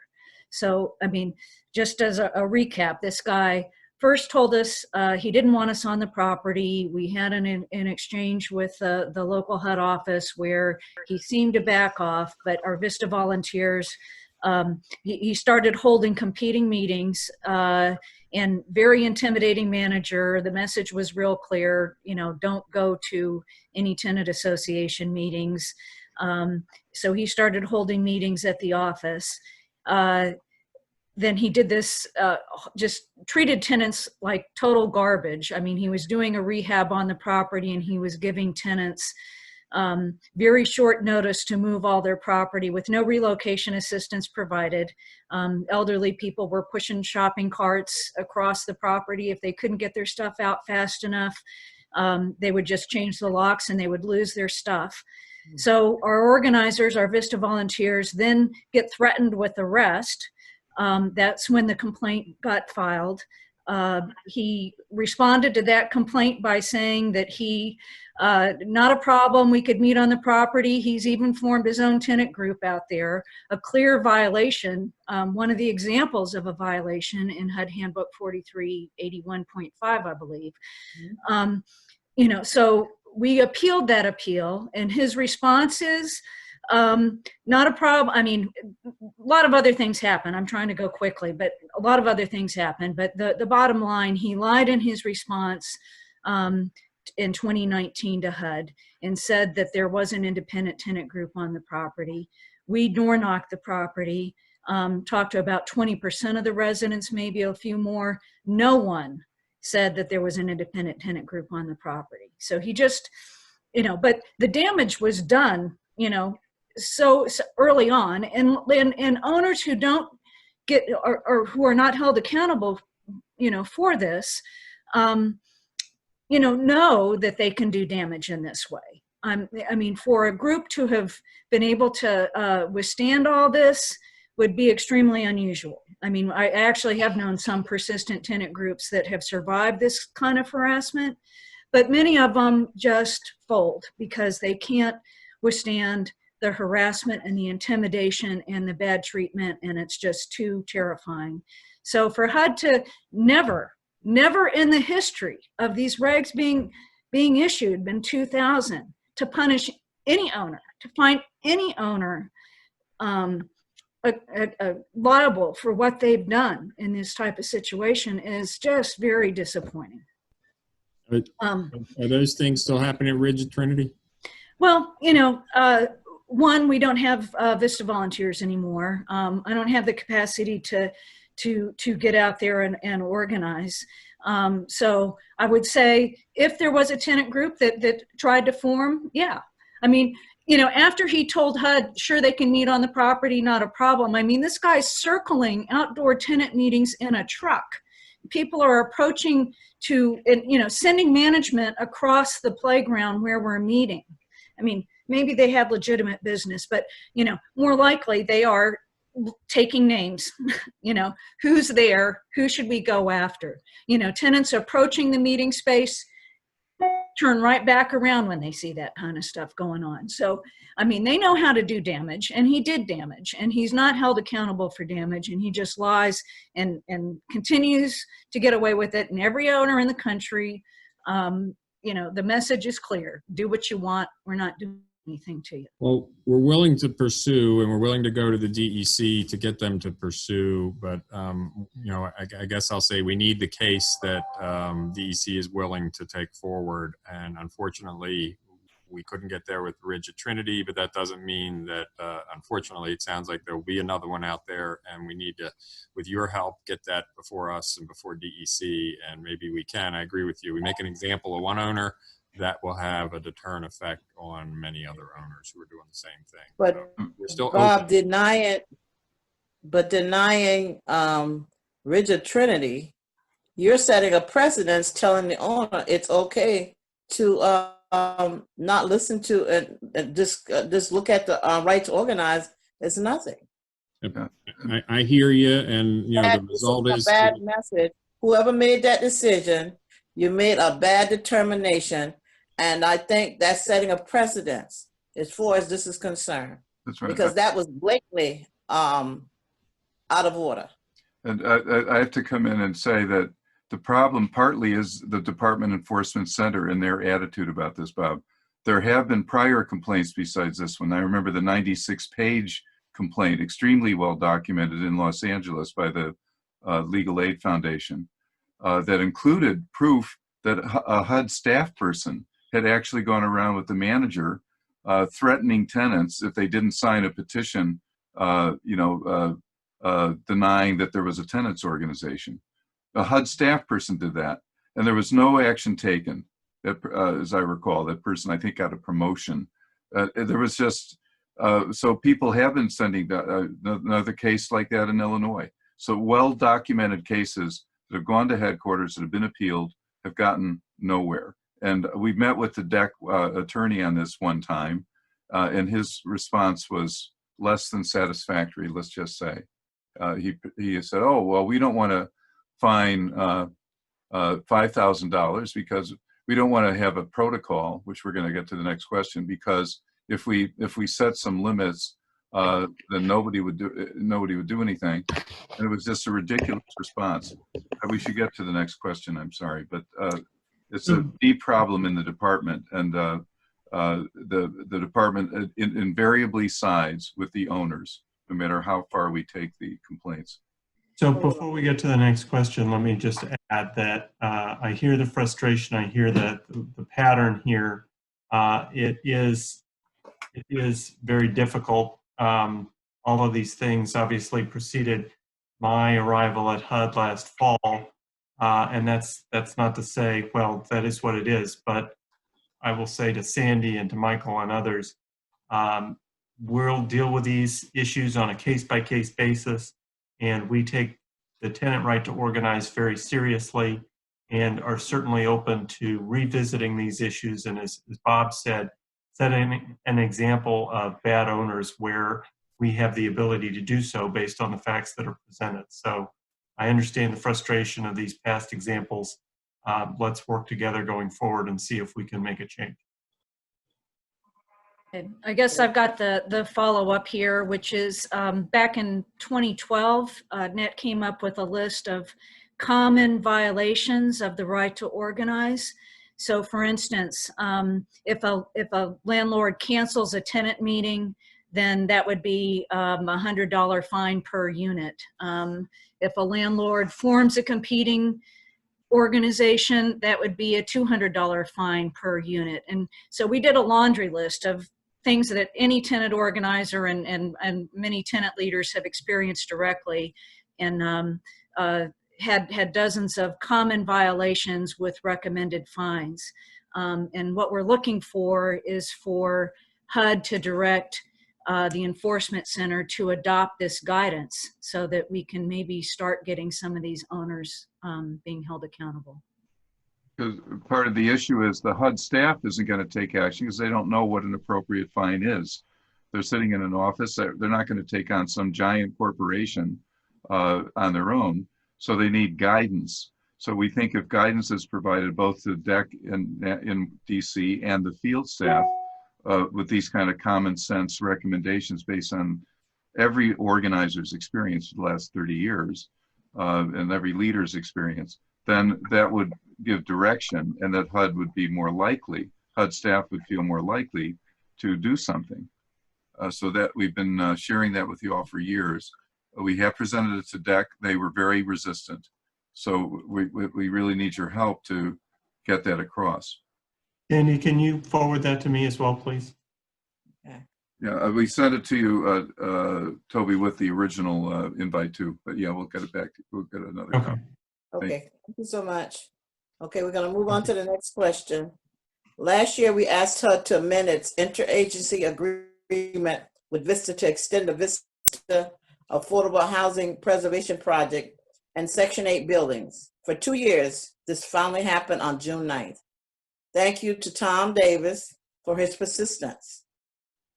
So, I mean, just as a recap, this guy first told us he didn't want us on the property. We had an exchange with the local HUD office where he seemed to back off, but our Vista volunteers, he started holding competing meetings and very intimidating manager. The message was real clear, you know, don't go to any tenant association meetings. So he started holding meetings at the office. Then he did this, just treated tenants like total garbage. I mean, he was doing a rehab on the property and he was giving tenants very short notice to move all their property with no relocation assistance provided. Elderly people were pushing shopping carts across the property. If they couldn't get their stuff out fast enough, they would just change the locks and they would lose their stuff. So our organizers, our Vista volunteers, then get threatened with arrest. That's when the complaint got filed. He responded to that complaint by saying that he, not a problem, we could meet on the property. He's even formed his own tenant group out there, a clear violation, one of the examples of a violation in HUD Handbook 4381.5, I believe. You know, so we appealed that appeal, and his response is, not a problem. I mean, a lot of other things happen. I'm trying to go quickly, but a lot of other things happen. But the bottom line, he lied in his response in 2019 to HUD and said that there was an independent tenant group on the property. We door knocked the property, talked to about 20% of the residents, maybe a few more. No one said that there was an independent tenant group on the property. So he just, you know, but the damage was done, you know, so early on, and owners who don't get or who are not held accountable, you know, for this, you know that they can do damage in this way. I mean, for a group to have been able to withstand all this would be extremely unusual. I mean, I actually have known some persistent tenant groups that have survived this kind of harassment, but many of them just fold because they can't withstand the harassment and the intimidation and the bad treatment, and it's just too terrifying. So for HUD to never in the history of these regs being issued in 2000 to punish any owner, to find any owner liable for what they've done in this type of situation is just very disappointing. Are those things still happening at Rigid Trinity? Well, you know, one, we don't have Vista volunteers anymore. I don't have the capacity to get out there and organize. So I would say if there was a tenant group that tried to form, yeah. I mean, you know, after he told HUD, sure, they can meet on the property, not a problem. I mean, this guy's circling outdoor tenant meetings in a truck. People are approaching to, you know, sending management across the playground where we're meeting. I mean, maybe they have legitimate business, but, you know, more likely they are taking names, you know, who's there, who should we go after? You know, tenants approaching the meeting space turn right back around when they see that kind of stuff going on. So, I mean, they know how to do damage, and he did damage, and he's not held accountable for damage, and he just lies and continues to get away with it. And every owner in the country, you know, the message is clear. Do what you want. We're not doing anything to you. Well, we're willing to pursue, and we're willing to go to the DEC to get them to pursue, but you know, I guess I'll say we need the case that DEC is willing to take forward, and unfortunately we couldn't get there with Rigid Trinity, but that doesn't mean that unfortunately it sounds like there'll be another one out there, and we need to, with your help, get that before us and before DEC, and maybe we can. I agree with you. We make an example of one owner, that will have a deterrent effect on many other owners who are doing the same thing. But so we're still Bob, open. denying Rigid Trinity, you're setting a precedence telling the owner it's okay to not listen to and just look at the right to organize is nothing. I hear you, and you know the This result a is bad message. Whoever made that decision, you made a bad determination, and I think that's setting a precedence as far as this is concerned. That's right. Because that was blatantly out of order. And I have to come in and say that the problem partly is the Department Enforcement Center and their attitude about this, Bob. There have been prior complaints besides this one. I remember the 96-page complaint, extremely well documented in Los Angeles by the Legal Aid Foundation, that included proof that a HUD staff person had actually gone around with the manager threatening tenants if they didn't sign a petition, denying that there was a tenants organization. A HUD staff person did that, and there was no action taken. That, as I recall, that person I think got a promotion. There was just so people have been sending another case like that in Illinois. So well-documented cases that have gone to headquarters that have been appealed have gotten nowhere. And we met with the DEC attorney on this one time, and his response was less than satisfactory, let's just say. He said, oh, well, we don't want to fine $5,000 because we don't want to have a protocol, which we're going to get to the next question, because if we set some limits, then nobody would do anything. And it was just a ridiculous response. We should get to the next question, I'm sorry, but it's a deep problem in the department, and the department invariably sides with the owners, no matter how far we take the complaints. So before we get to the next question, let me just add that I hear the frustration. I hear the pattern here. It is very difficult. All of these things obviously preceded my arrival at HUD last fall, and that's not to say, well, that is what it is. But I will say to Sandy and to Michael and others, we'll deal with these issues on a case-by-case basis, and we take the tenant right to organize very seriously and are certainly open to revisiting these issues. And as Bob said, setting an example of bad owners where we have the ability to do so based on the facts that are presented. So I understand the frustration of these past examples. Let's work together going forward and see if we can make a change. I guess I've got the follow-up here, which is back in 2012, NET came up with a list of common violations of the right to organize. So for instance, if a landlord cancels a tenant meeting, then that would be a $100 fine per unit. If a landlord forms a competing organization, that would be a $200 fine per unit. And so we did a laundry list of things that any tenant organizer and many tenant leaders have experienced directly, and had dozens of common violations with recommended fines. And what we're looking for is for HUD to direct the enforcement center to adopt this guidance so that we can maybe start getting some of these owners being held accountable. Because part of the issue is the HUD staff isn't going to take action because they don't know what an appropriate fine is. They're sitting in an office. They're not going to take on some giant corporation on their own. So they need guidance. So we think if guidance is provided both to DEC in DC and the field staff with these kind of common sense recommendations based on every organizer's experience for the last 30 years and every leader's experience, then that would give direction, and that HUD would be more likely, HUD staff would feel more likely to do something. So that we've been sharing that with you all for years. We have presented it to DEC. They were very resistant. So we really need your help to get that across. Andy, can you forward that to me as well, please? Yeah, we sent it to you, Toby, with the original invite too. But yeah, we'll get it back. We'll get another copy. Okay, thank you so much. Okay, we're going to move on to the next question. Last year, we asked HUD to amend its interagency agreement with Vista to extend the Vista Affordable Housing Preservation Project and Section 8 buildings. For 2 years, this finally happened on June 9th. Thank you to Tom Davis for his persistence.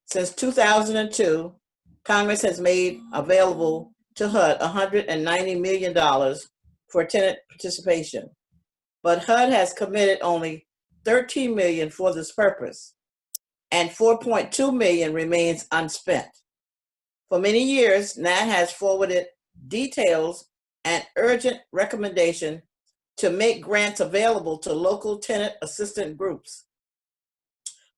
Since 2002, Congress has made available to HUD $190 million for tenant participation, but HUD has committed only $13 million for this purpose, and $4.2 million remains unspent. For many years, NAHT has forwarded details and urgent recommendation to make grants available to local tenant assistance groups,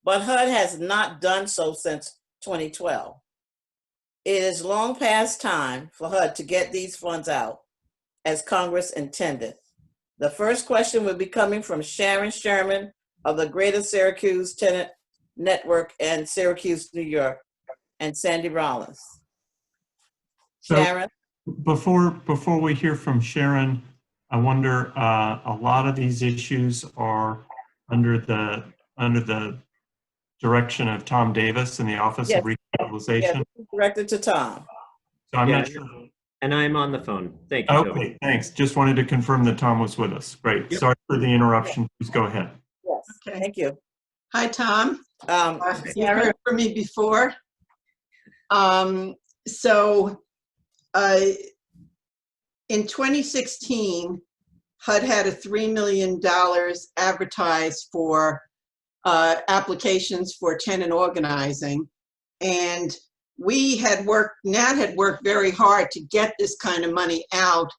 but HUD has not done so since 2012. It is long past time for HUD to get these funds out as Congress intended. The first question will be coming from Sharon Sherman of the Greater Syracuse Tenant Network in Syracuse, New York, and Sandy Rollins. So Sharon? before we hear from Sharon, I wonder, a lot of these issues are under the direction of Tom Davis in the Office of Recapitalization. Yes, directed to Tom. So I'm not sure. And I'm on the phone. Thank you. Okay, Toby. thanks. Just wanted to confirm that Tom was with us. Great. Yep. Sorry for the interruption. Please go ahead. Yes, Okay. thank you. Hi, Tom. You've Sharon? heard from me before. In 2016, HUD had a $3 million advertised for applications for tenant organizing. And NAHT had worked very hard to get this kind of money out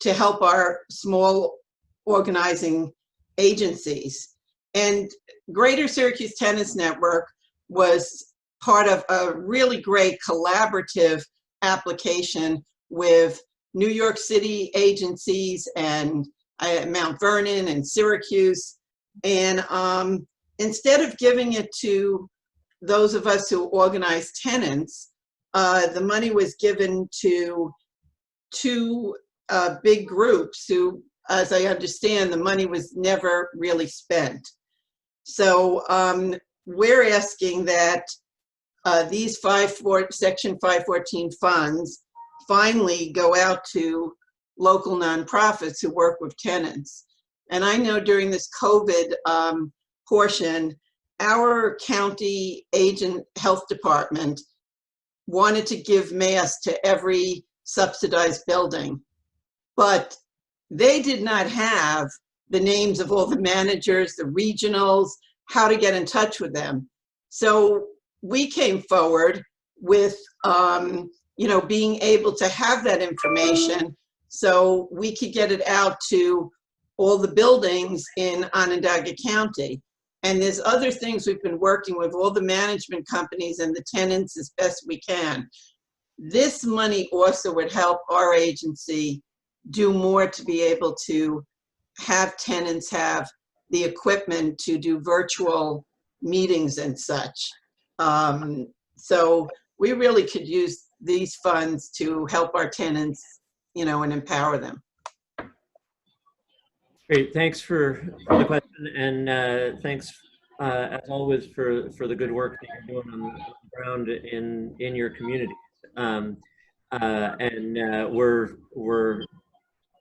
to help our small organizing agencies. And Greater Syracuse Tenants Network was part of a really great collaborative application with New York City agencies and Mount Vernon and Syracuse. And instead of giving it to those of us who organize tenants, the money was given to two big groups who, as I understand, the money was never really spent. So we're asking that these Section 514 funds finally go out to local nonprofits who work with tenants. And I know during this COVID portion, our county agent health department wanted to give masks to every subsidized building, but they did not have the names of all the managers, the regionals, how to get in touch with them. So we came forward with, being able to have that information so we could get it out to all the buildings in Onondaga County. And there's other things we've been working with all the management companies and the tenants as best we can. This money also would help our agency do more to be able to have tenants have the equipment to do virtual meetings and such. So we really could use these funds to help our tenants, and empower them. Great. Thanks for the question, and thanks as always for the good work that you're doing on the ground in your communities. We're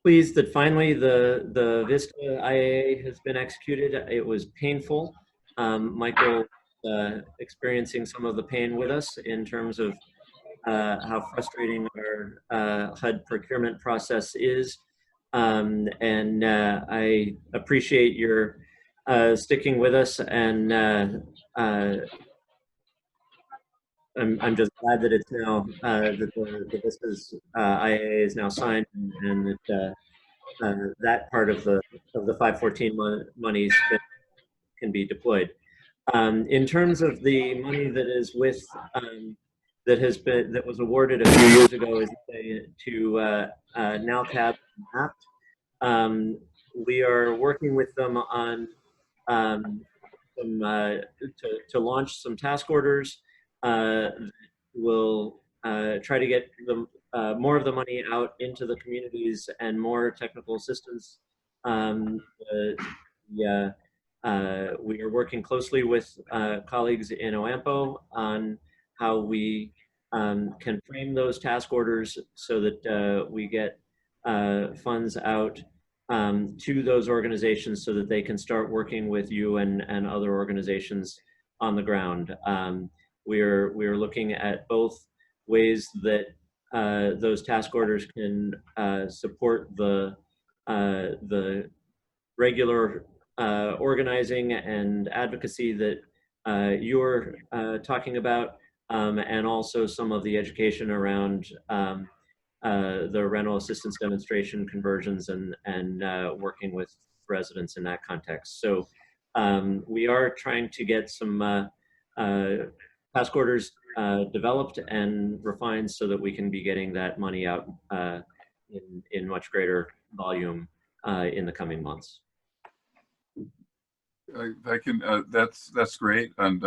pleased that finally the Vista IAA has been executed. It was painful. Michael experiencing some of the pain with us in terms of how frustrating our HUD procurement process is. I appreciate your sticking with us, and I'm just glad that it's now that the Vista's IAA is now signed, and that that part of the 514 monies can be deployed. In terms of the money that is with that was awarded a few years ago to NAHT and NAHT, we are working with them on to launch some task orders. We'll try to get more of the money out into the communities and more technical assistance. We are working closely with colleagues in OAMPO on how we can frame those task orders so that we get funds out to those organizations so that they can start working with you and other organizations on the ground. We're looking at both ways that those task orders can support the regular organizing and advocacy that you're talking about, and also some of the education around the rental assistance demonstration conversions and working with residents in that context. So we are trying to get some task orders developed and refined so that we can be getting that money out in much greater volume in the coming months. I can, that's great. And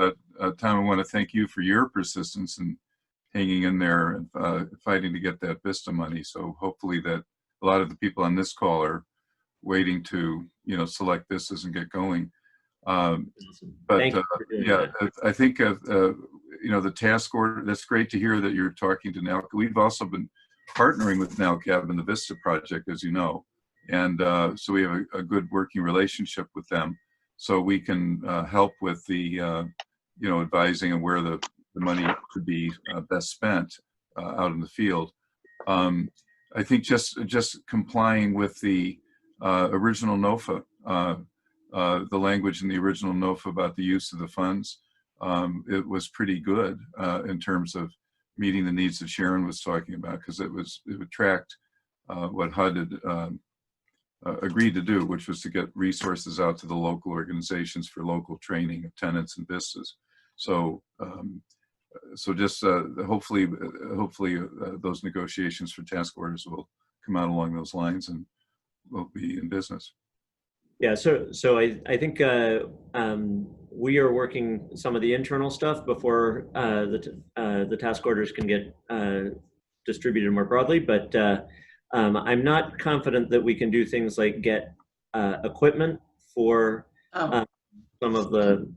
Tom, I want to thank you for your persistence and hanging in there and fighting to get that VISTA money. So hopefully that a lot of the people on this call are waiting to, select VISTAs and get going. But yeah, I think, the task order, that's great to hear that you're talking to NAHT. We've also been partnering with NAHT in the VISTA project, as you know. And so we have a good working relationship with them. So we can help with the, advising and where the money could be best spent out in the field. I think just complying with the original NOFA, the language in the original NOFA about the use of the funds, it was pretty good in terms of meeting the needs that Sharon was talking about, because it would track what HUD had agreed to do, which was to get resources out to the local organizations for local training of tenants and VISTAs. So, just hopefully those negotiations for task orders will come out along those lines and we'll be in business. Yeah, so I think we are working some of the internal stuff before the task orders can get distributed more broadly, but I'm not confident that we can do things like get equipment for some of the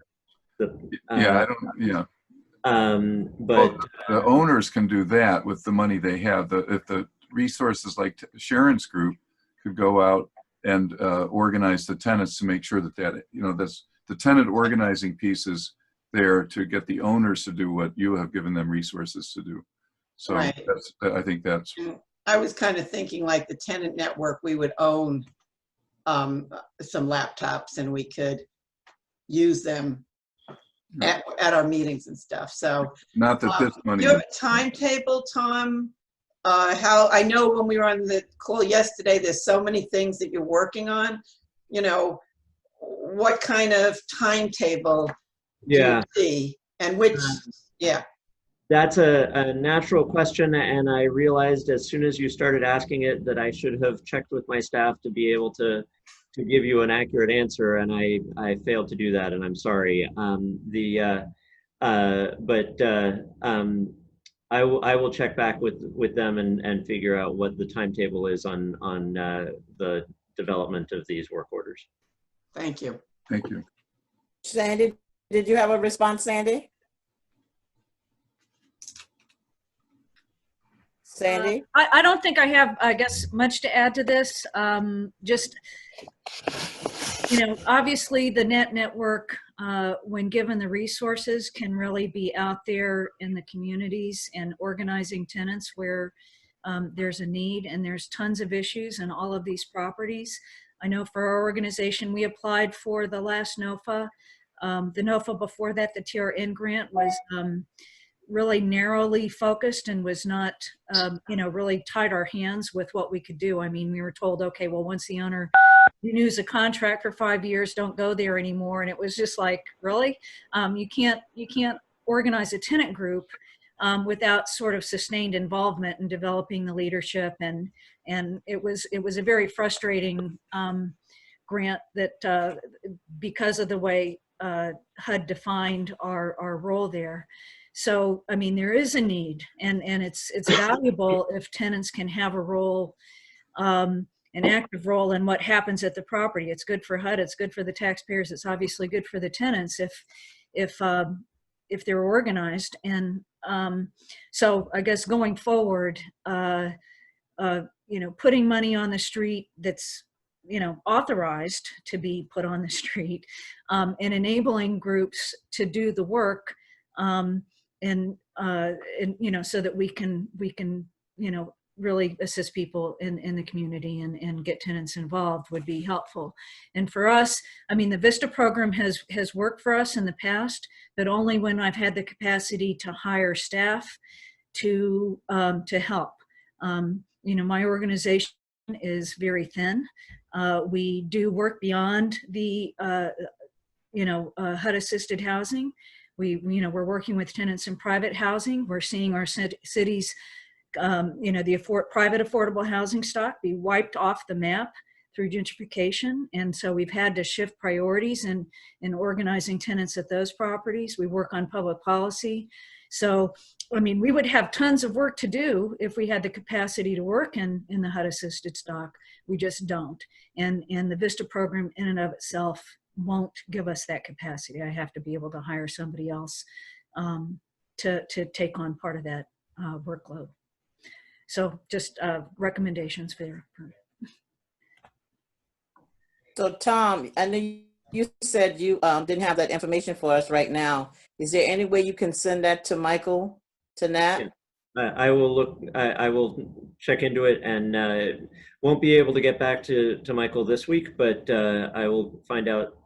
But the owners can do that with the money they have. If the resources like Sharon's group could go out and organize the tenants to make sure that that's the tenant organizing pieces there to get the owners to do what you have given them resources to do. So Right. I think that's. I was kind of thinking like the tenant network, we would own some laptops and we could use them at our meetings and stuff. So Not that this money. you have a timetable, Tom? How I know when we were on the call yesterday, there's so many things that you're working on. What kind of timetable do you see, and which? That's a natural question, and I realized as soon as you started asking it that I should have checked with my staff to be able to give you an accurate answer, and I failed to do that, and I'm sorry. I will check back with them and figure out what the timetable is on the development of these work orders. Thank you. Thank you. Sandy, did you have a response, Sandy? Sandy? I don't think I have, I guess, much to add to this. Just, obviously the NET network, when given the resources, can really be out there in the communities and organizing tenants where there's a need, and there's tons of issues in all of these properties. I know for our organization, we applied for the last NOFA. The NOFA before that, the TRN grant, was really narrowly focused and was not, really tied our hands with what we could do. I mean, we were told, okay, well, once the owner renews a contract for 5 years, don't go there anymore. And it was just like, really? You can't organize a tenant group without sort of sustained involvement in developing the leadership. And it was a very frustrating grant that because of the way HUD defined our role there. So, I mean, there is a need, and it's valuable if tenants can have a role, an active role in what happens at the property. It's good for HUD, it's good for the taxpayers, it's obviously good for the tenants if they're organized. And so I guess going forward, putting money on the street that's authorized to be put on the street, and enabling groups to do the work, and so that we can really assist people in the community and get tenants involved would be helpful. And for us, I mean, the VISTA program has worked for us in the past, but only when I've had the capacity to hire staff to help. My organization is very thin. We do work beyond the HUD assisted housing. We're working with tenants in private housing. We're seeing our cities, the private affordable housing stock be wiped off the map through gentrification. And so we've had to shift priorities in organizing tenants at those properties. We work on public policy. So, I mean, we would have tons of work to do if we had the capacity to work in the HUD assisted stock. We just don't. And the VISTA program in and of itself won't give us that capacity. I have to be able to hire somebody else to take on part of that workload. So just recommendations there. So Tom, I know you said you didn't have that information for us right now. Is there any way you can send that to Michael, to NAHT? Yeah. I will look. I will check into it, and won't be able to get back to Michael this week, but I will find out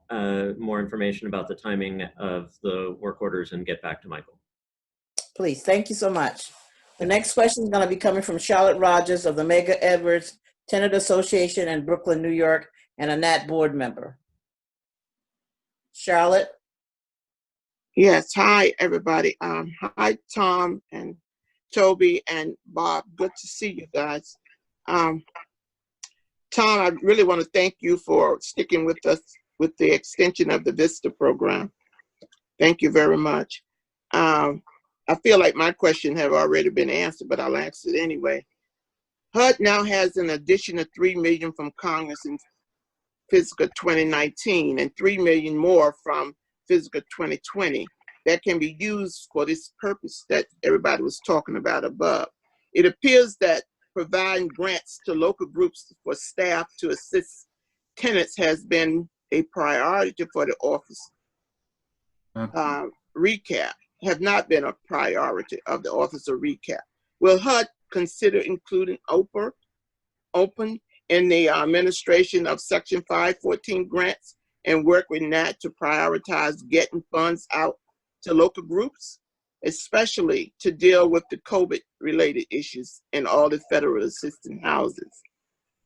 more information about the timing of the work orders and get back to Michael. Please, thank you so much. The next question is going to be coming from Charlotte Rogers of the Medgar Evers Tenant Association in Brooklyn, New York, and a NAHT board member. Charlotte? Yes, hi everybody. Hi Tom and Toby and Bob. Good to see you guys. Tom, I really want to thank you for sticking with us with the extension of the VISTA program. Thank you very much. I feel like my question have already been answered, but I'll ask it anyway. HUD now has an addition of $3 million from Congress in fiscal 2019 and $3 million more from fiscal 2020 that can be used for this purpose that everybody was talking about above. It appears that providing grants to local groups for staff to assist tenants has been a priority for the office. Recap have not been a priority of the Office of Recap. Will HUD consider including open in the administration of Section 514 grants and work with NAHT to prioritize getting funds out to local groups, especially to deal with the COVID-related issues in all the federal assistance houses?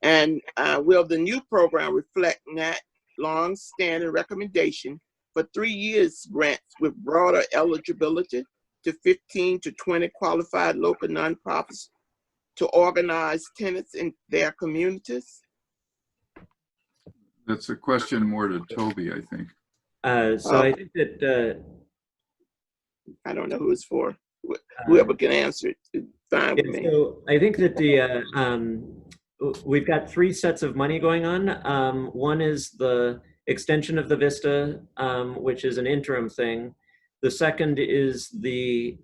And will the new program reflect NAHT long-standing recommendation for 3 years grants with broader eligibility to 15 to 20 qualified local nonprofits to organize tenants in their communities? That's a question more to Toby, I think. So I think that I don't know who it's for. Whoever can answer it, fine with me. So I think that we've got 3 sets of money going on. One is the extension of the VISTA, which is an interim thing. The second is the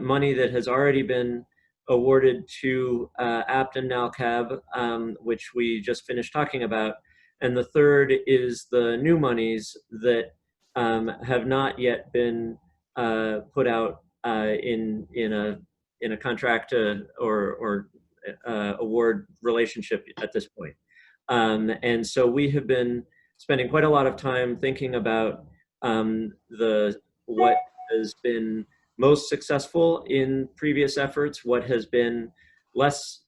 money that has already been awarded to APT and NALCAB, which we just finished talking about. And the third is the new monies that have not yet been put out in a contract or award relationship at this point. And so we have been spending quite a lot of time thinking about what has been most successful in previous efforts, what has been less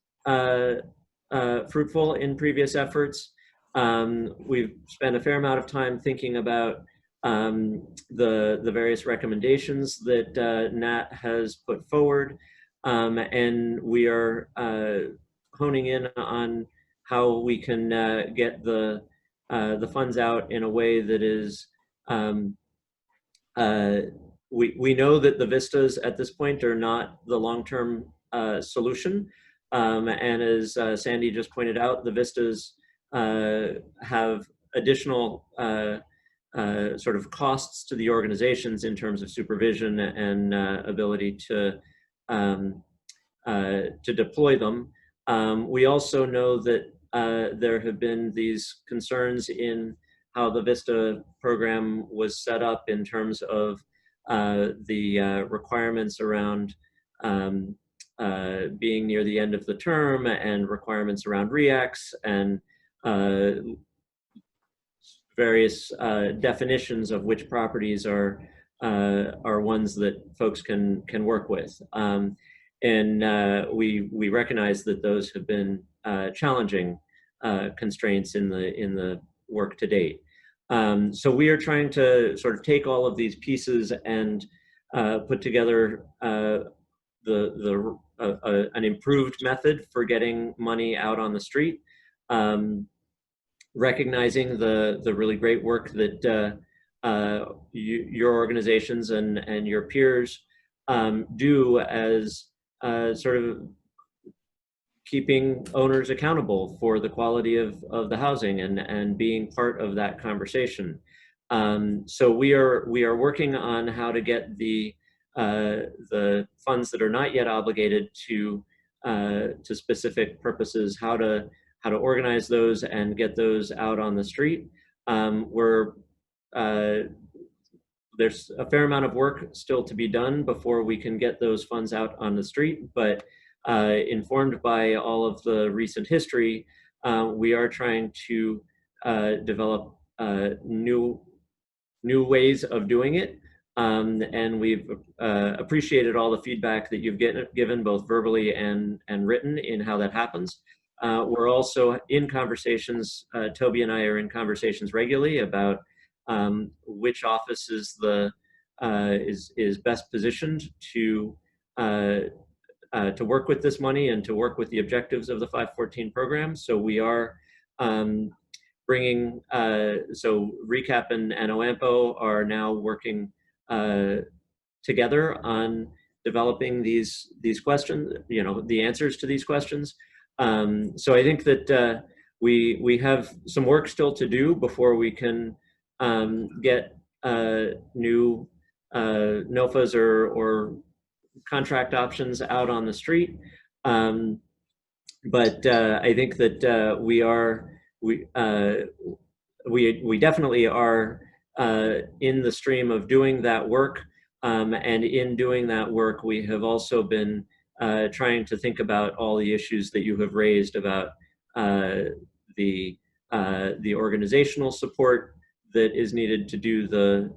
fruitful in previous efforts. We've spent a fair amount of time thinking about the various recommendations that NAHT has put forward, and we are honing in on how we can get the funds out in a way that is we know that the vistas at this point are not the long-term solution, and as Sandy just pointed out, the vistas have additional sort of costs to the organizations in terms of supervision and ability to deploy them. We also know that there have been these concerns in how the VISTA program was set up in terms of the requirements around being near the end of the term and requirements around REACs and various definitions of which properties are ones that folks can work with. We recognize that those have been challenging constraints in the work to date. So we are trying to sort of take all of these pieces and put together an improved method for getting money out on the street, recognizing the really great work that your organizations and your peers do as sort of keeping owners accountable for the quality of the housing and being part of that conversation. So we are working on how to get the funds that are not yet obligated to specific purposes, how to organize those and get those out on the street. There's a fair amount of work still to be done before we can get those funds out on the street, but informed by all of the recent history, we are trying to develop new ways of doing it. And we've appreciated all the feedback that you've given both verbally and written in how that happens. We're also in conversations, Toby and I are in conversations regularly about which office is best positioned to work with this money and to work with the objectives of the 514 program. So we are bringing, so RECAP and OAMPO are now working together on developing these questions, the answers to these questions. So I think that we have some work still to do before we can get new NOFAs or contract options out on the street. But I think that we definitely are in the stream of doing that work. And in doing that work, we have also been trying to think about all the issues that you have raised about the organizational support that is needed to do the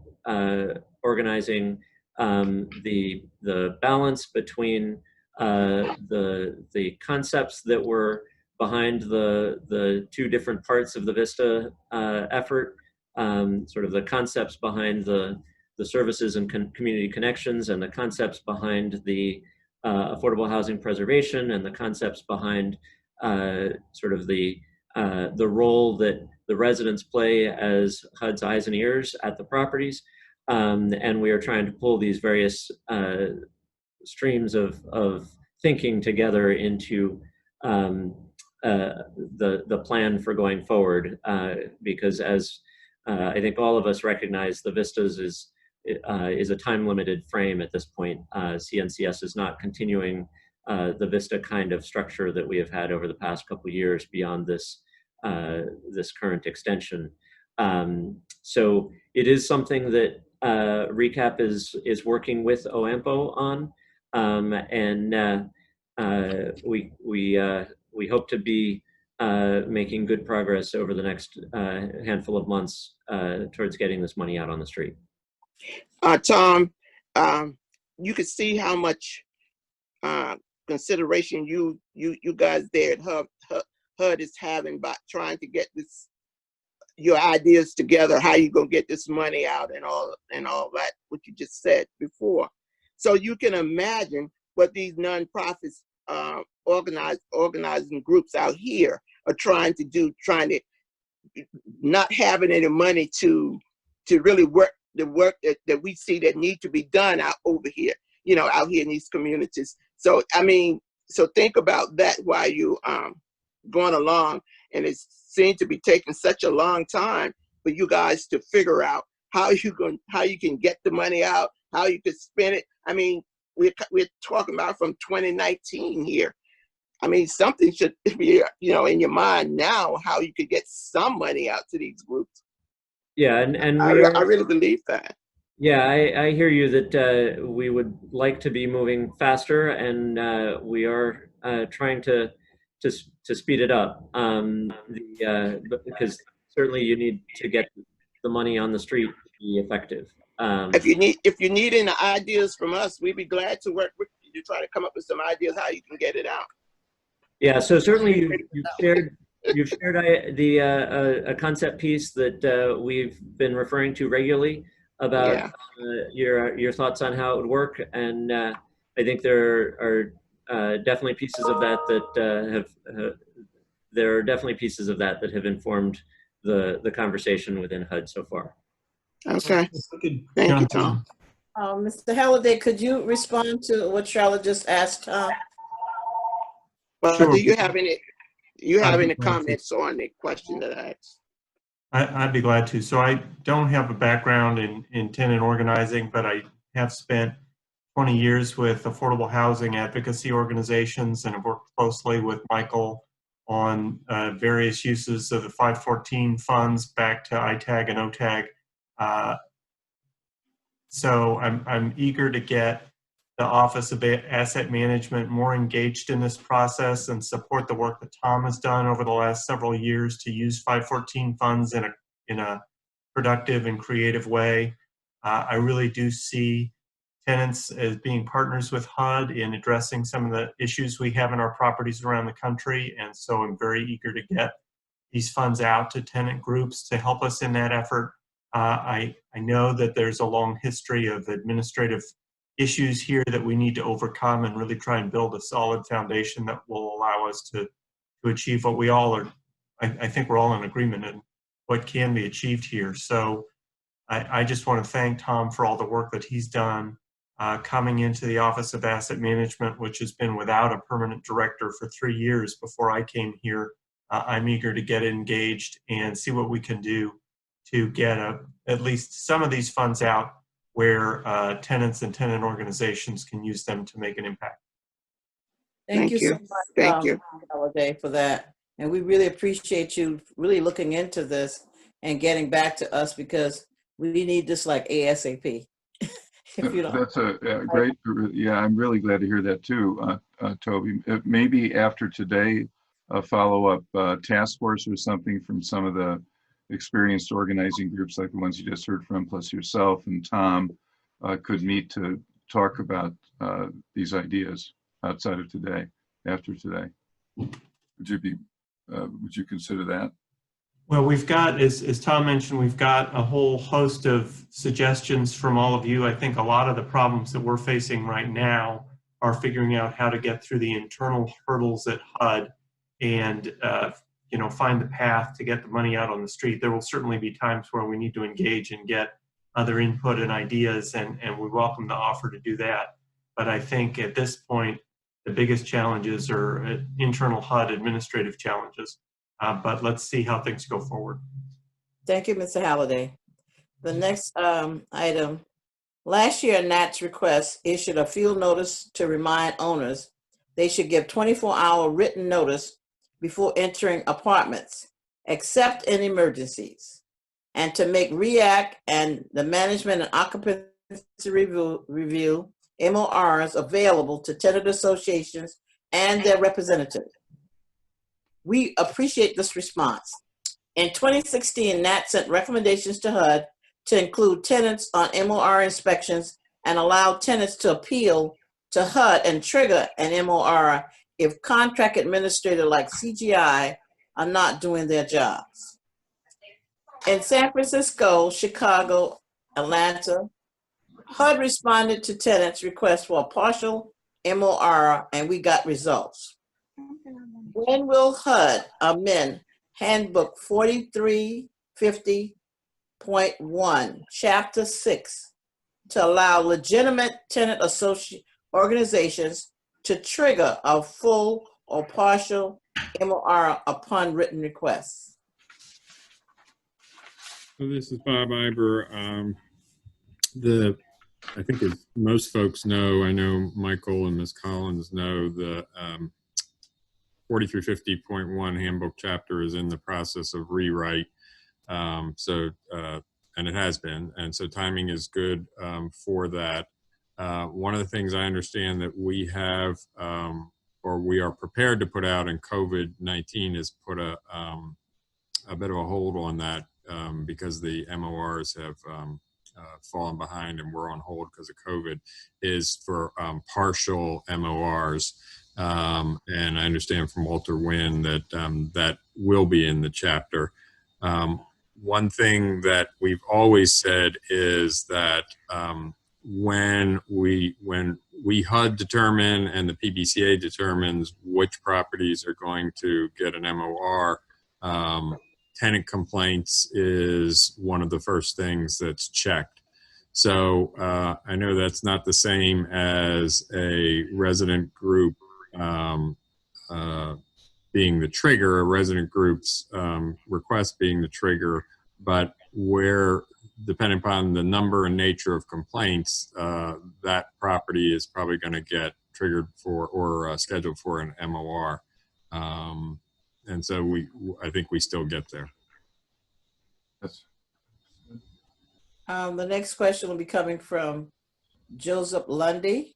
organizing, the balance between the concepts that were behind the two different parts of the VISTA effort, sort of the concepts behind the services and community connections, and the concepts behind the affordable housing preservation, and the concepts behind sort of the role that the residents play as HUD's eyes and ears at the properties. And we are trying to pull these various streams of thinking together into the plan for going forward, because as I think all of us recognize, the VISTAs is a time-limited frame at this point. CNCS is not continuing the VISTA kind of structure that we have had over the past couple of years beyond this current extension. So it is something that RECAP is working with OAMPO on, and we hope to be making good progress over the next handful of months towards getting this money out on the street. Tom, you can see how much consideration you guys there at HUD is having by trying to get your ideas together, how you gonna get this money out and all that, what you just said before. So you can imagine what these nonprofits, organizing groups out here are trying to do, not having any money to really work the work that we see that need to be done out over here, out here in these communities. So, I mean, so think about that while you going along, and it seems to be taking such a long time for you guys to figure out how you can get the money out, how you can spend it. I mean, we're talking about from 2019 here. I mean, something should be, in your mind now, how you could get some money out to these groups. Yeah, and I really believe that. Yeah, I hear you that we would like to be moving faster, and we are trying to speed it up. Because certainly you need to get the money on the street to be effective. If you need any ideas from us, we'd be glad to work with you to try to come up with some ideas how you can get it out. Yeah, so certainly you've shared a concept piece that we've been referring to regularly about your thoughts on how it would work, and I think there are definitely pieces of that that have informed the conversation within HUD so far. Okay, thank you, Tom. Mr. Halliday, could you respond to what Charlotte just asked Tom? Well, Sure. do you have any comments on the question that I asked? I'd be glad to. So I don't have a background in tenant organizing, but I have spent 20 years with affordable housing advocacy organizations and have worked closely with Michael on various uses of the 514 funds back to ITAG and OTAG. So I'm eager to get the Office of Asset Management more engaged in this process and support the work that Tom has done over the last several years to use 514 funds in a productive and creative way. I really do see Tenants as being partners with HUD in addressing some of the issues we have in our properties around the country, and so I'm very eager to get these funds out to tenant groups to help us in that effort. I know that there's a long history of administrative issues here that we need to overcome and really try and build a solid foundation that will allow us to achieve what we all are. I think we're all in agreement in what can be achieved here. So I just want to thank Tom for all the work that he's done coming into the Office of Asset Management, which has been without a permanent director for 3 years before I came here. I'm eager to get engaged and see what we can do to get at least some of these funds out where tenants and tenant organizations can use them to make an impact. Thank you so much, Thank you, Halliday, for that. And we really appreciate you really looking into this and getting back to us, because we need this like ASAP. If you don't. That's a great, yeah, I'm really glad to hear that too, Toby. Maybe after today, a follow-up task force or something from some of the experienced organizing groups like the ones you just heard from, plus yourself and Tom, could meet to talk about these ideas outside of today, after today. Would you consider that? Well, we've got, as Tom mentioned, we've got a whole host of suggestions from all of you. I think a lot of the problems that we're facing right now are figuring out how to get through the internal hurdles at HUD and find the path to get the money out on the street. There will certainly be times where we need to engage and get other input and ideas, and we welcome the offer to do that. But I think at this point, the biggest challenges are internal HUD administrative challenges. But let's see how things go forward. Thank you, Mr. Halliday. The next item, last year, NAHT's request issued a field notice to remind owners they should give 24-hour written notice before entering apartments, except in emergencies, and to make REACT and the Management and Occupancy Review MORs available to tenant associations and their representatives. We appreciate this response. In 2016, NAHT sent recommendations to HUD to include tenants on MOR inspections and allow tenants to appeal to HUD and trigger an MOR if contract administrators like CGI are not doing their jobs. In San Francisco, Chicago, Atlanta, HUD responded to tenants' requests for a partial MOR, and we got results. When will HUD amend Handbook 4350.1, Chapter 6, to allow legitimate tenant organizations to trigger a full or partial MOR upon written requests? So this is Bob Iber. I think as most folks know, I know Michael and Ms. Collins know, the 4350.1 handbook chapter is in the process of rewrite. And it has been. And so timing is good for that. One of the things I understand that we have, or we are prepared to put out in COVID-19 is put a bit of a hold on that because the MORs have fallen behind and we're on hold because of COVID, is for partial MORs. And I understand from Walter Wynn that that will be in the chapter. One thing that we've always said is that when we HUD determine and the PBCA determines which properties are going to get an MOR, tenant complaints is one of the first things that's checked. So I know that's not the same as a resident group being the trigger, a resident group's request being the trigger, but where, depending upon the number and nature of complaints, that property is probably going to get triggered for or scheduled for an MOR. And so I think we still get there. Yes. The next question will be coming from Joseph Lundy.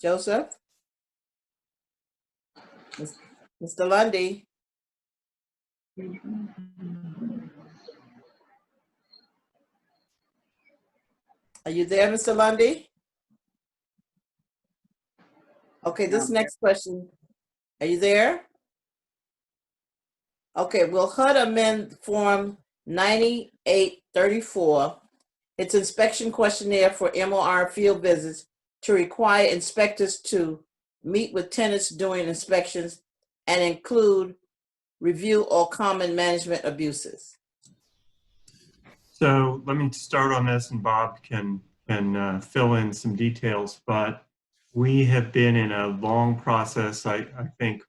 Joseph? Mr. Lundy? Are you there, Mr. Lundy? Okay, this next question, are you there? Okay, will HUD amend Form 9834, its inspection questionnaire for MOR field visits, to require inspectors to meet with tenants during inspections and include review all common management abuses? So let me start on this, and Bob can fill in some details, but we have been in a long process. I think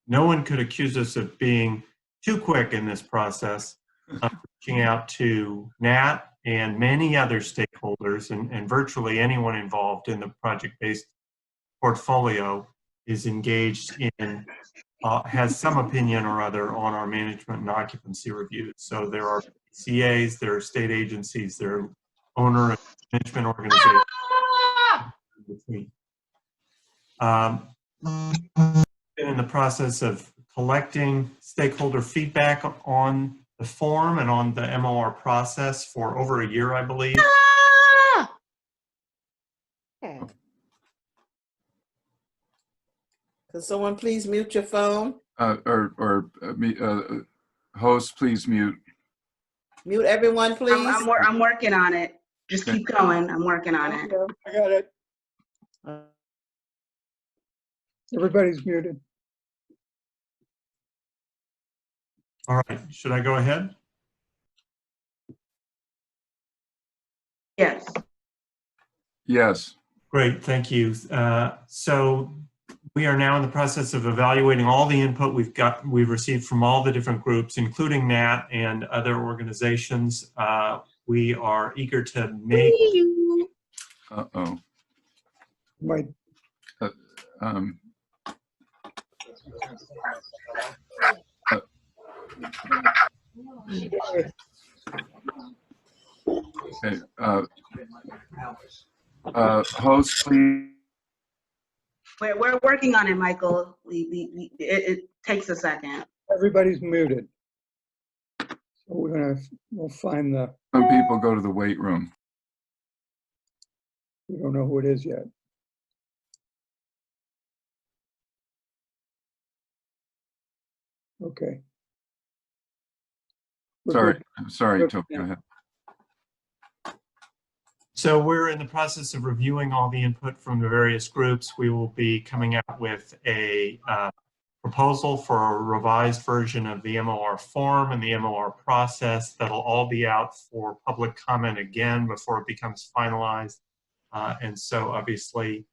no one could accuse us of being too quick in this process of reaching out to NAHT and many other stakeholders, and virtually anyone involved in the project-based portfolio is engaged in, has some opinion or other on our management and occupancy reviews. So there are CAs, there are state agencies, there are owner and management organizations in between. Been in the process of collecting stakeholder feedback on the form and on the MOR process for over a year, I believe. Could someone please mute your phone? Host, please mute. Mute everyone, please. I'm working on it. Just keep going. I'm working on it. I got it. Everybody's muted. All right, should I go ahead? Yes. Yes. Great, thank you. So we are now in the process of evaluating all the input we've received from all the different groups, including NAHT and other organizations. We are eager to make. Uh-oh. Might. Okay. Host, please. We're working on it, Michael. It takes a second. Everybody's muted. So we'll find the. Some people go to the weight room. We don't know who it is yet. Okay. Sorry, Toby, go ahead. So we're in the process of reviewing all the input from the various groups. We will be coming out with a proposal for a revised version of the MOR form and the MOR process that'll all be out for public comment again before it becomes finalized. And so obviously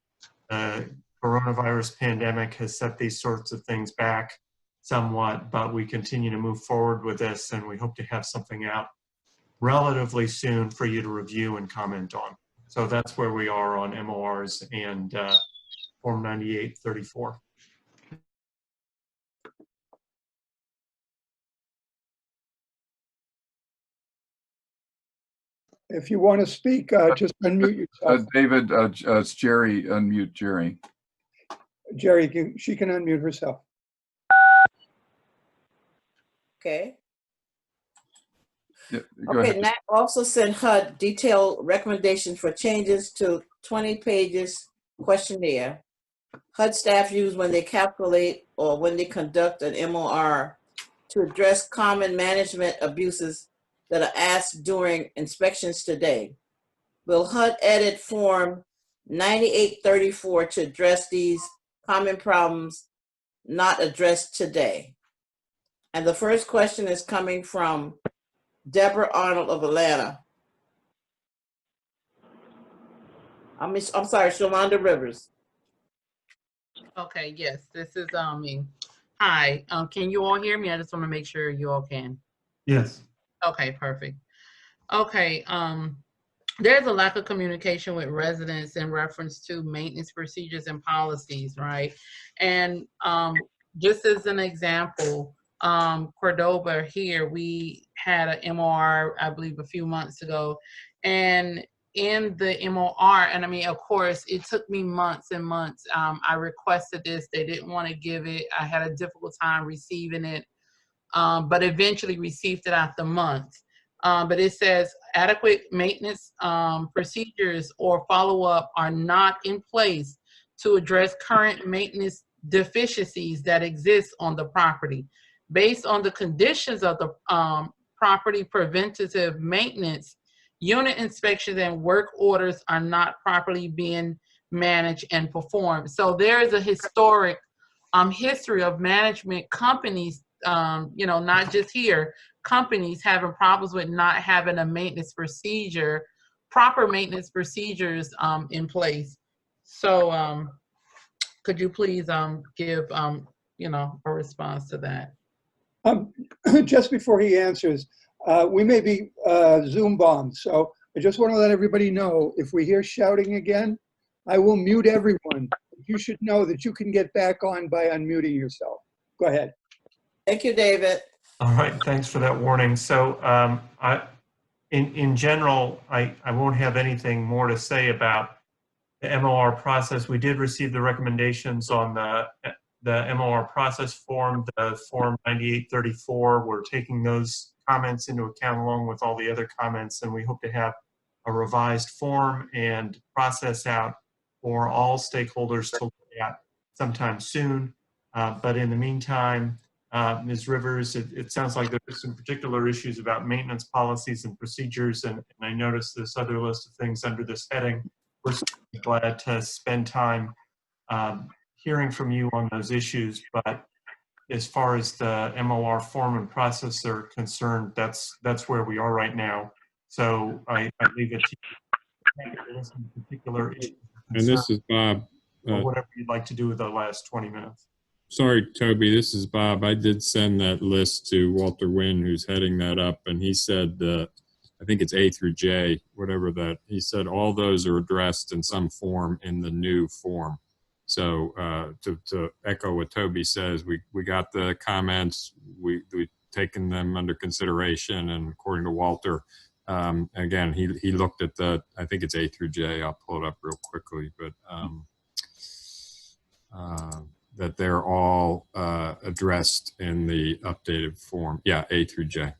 the coronavirus pandemic has set these sorts of things back somewhat, but we continue to move forward with this, and we hope to have something out relatively soon for you to review and comment on. So that's where we are on MORs and Form 9834. If you want to speak, just unmute yourself. David, it's Jerry. Unmute Jerry. Jerry, she can unmute herself. Okay. Yeah, go Okay, ahead. NAHT also sent HUD detailed recommendations for changes to 20 pages questionnaire HUD staff use when they calculate or when they conduct an MOR to address common management abuses that are asked during inspections today. Will HUD edit Form 9834 to address these common problems not addressed today? And the first question is coming from Deborah Arnold of Atlanta. I'm sorry, Shalonda Rivers. Okay, yes, this is me. Hi, can you all hear me? I just want to make sure you all can. Yes. Okay, perfect. Okay, there's a lack of communication with residents in reference to maintenance procedures and policies, right? And just as an example, Cordoba here, we had an MOR, I believe, a few months ago, and in the MOR, and I mean, of course, it took me months and months. I requested this, they didn't want to give it. I had a difficult time receiving it, but eventually received it after months. But it says adequate maintenance procedures or follow-up are not in place to address current maintenance deficiencies that exist on the property. Based on the conditions of the property, preventative maintenance, unit inspections and work orders are not properly being managed and performed. So there is a historic history of management companies, you know, not just here, companies having problems with not having a maintenance procedure, proper maintenance procedures in place. So could you please give, you know, a response to that? Just before he answers, we may be Zoom bombed, so I just want to let everybody know, if we hear shouting again, I will mute everyone. You should know that you can get back on by unmuting yourself. Go ahead. Thank you, David. All right, thanks for that warning. So in general, I won't have anything more to say about the MOR process. We did receive the recommendations on the MOR process form, the Form 9834. We're taking those comments into account along with all the other comments, and we hope to have a revised form and process out for all stakeholders to look at sometime soon. But in the meantime, Ms. Rivers, it sounds like there's some particular issues about maintenance policies and procedures, and I noticed this other list of things under this heading. We're glad to spend time hearing from you on those issues, but as far as the MOR form and process are concerned, that's where we are right now. So I leave it to you to listen to particular issues. And this is Bob. Or whatever you'd like to do with the last 20 minutes. Sorry, Toby, this is Bob. I did send that list to Walter Wynn, who's heading that up, and he said, I think it's A through J, whatever that, he said all those are addressed in some form in the new form. So to echo what Toby says, we got the comments, we've taken them under consideration, and according to Walter, again, he looked at I think it's A through J, I'll pull it up real quickly, but that they're all addressed in the updated form. Yeah, A through J.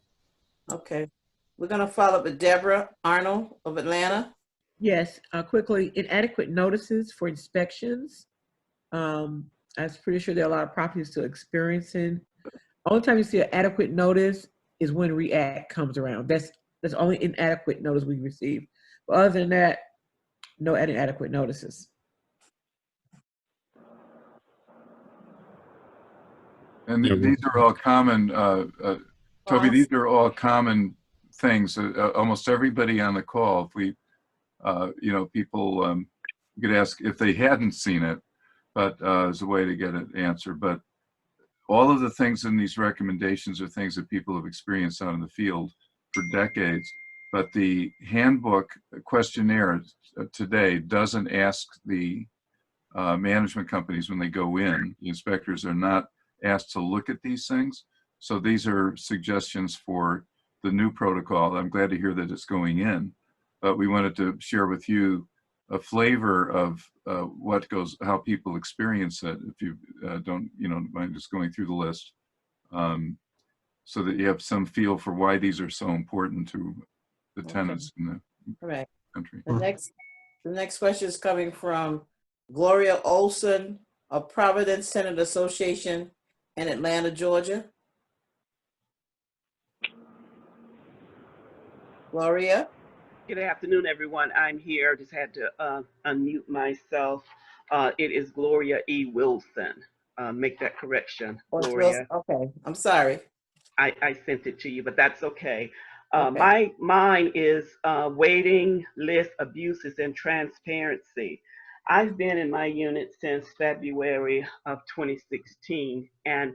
Okay. We're going to follow up with Deborah Arnold of Atlanta. Yes, quickly, inadequate notices for inspections. I'm pretty sure there are a lot of properties still experiencing. Only time you see an adequate notice is when REACT comes around. That's the only inadequate notice we receive. But other than that, no inadequate notices. And these are all common, Toby, these are all common things. Almost everybody on the call, if we, you know, people could ask if they hadn't seen it, but as a way to get an answer. But all of the things in these recommendations are things that people have experienced out in the field for decades. but the handbook questionnaire today doesn't ask the management companies when they go in. The inspectors are not asked to look at these things. So these are suggestions for the new protocol. I'm glad to hear that it's going in, but we wanted to share with you a flavor of how people experience it. If you don't, mind just going through the list, so that you have some feel for why these are so important to the tenants in the Correct. country. The next question is coming from Gloria Olson of Providence Tenant Association in Atlanta, Georgia. Gloria? Good afternoon, everyone. I'm here. Just had to unmute myself. It is Gloria E. Wilson. Make that correction, Gloria. Okay, I'm sorry. I sent it to you, but that's okay. Mine is waiting list abuses and transparency. I've been in my unit since February of 2016, and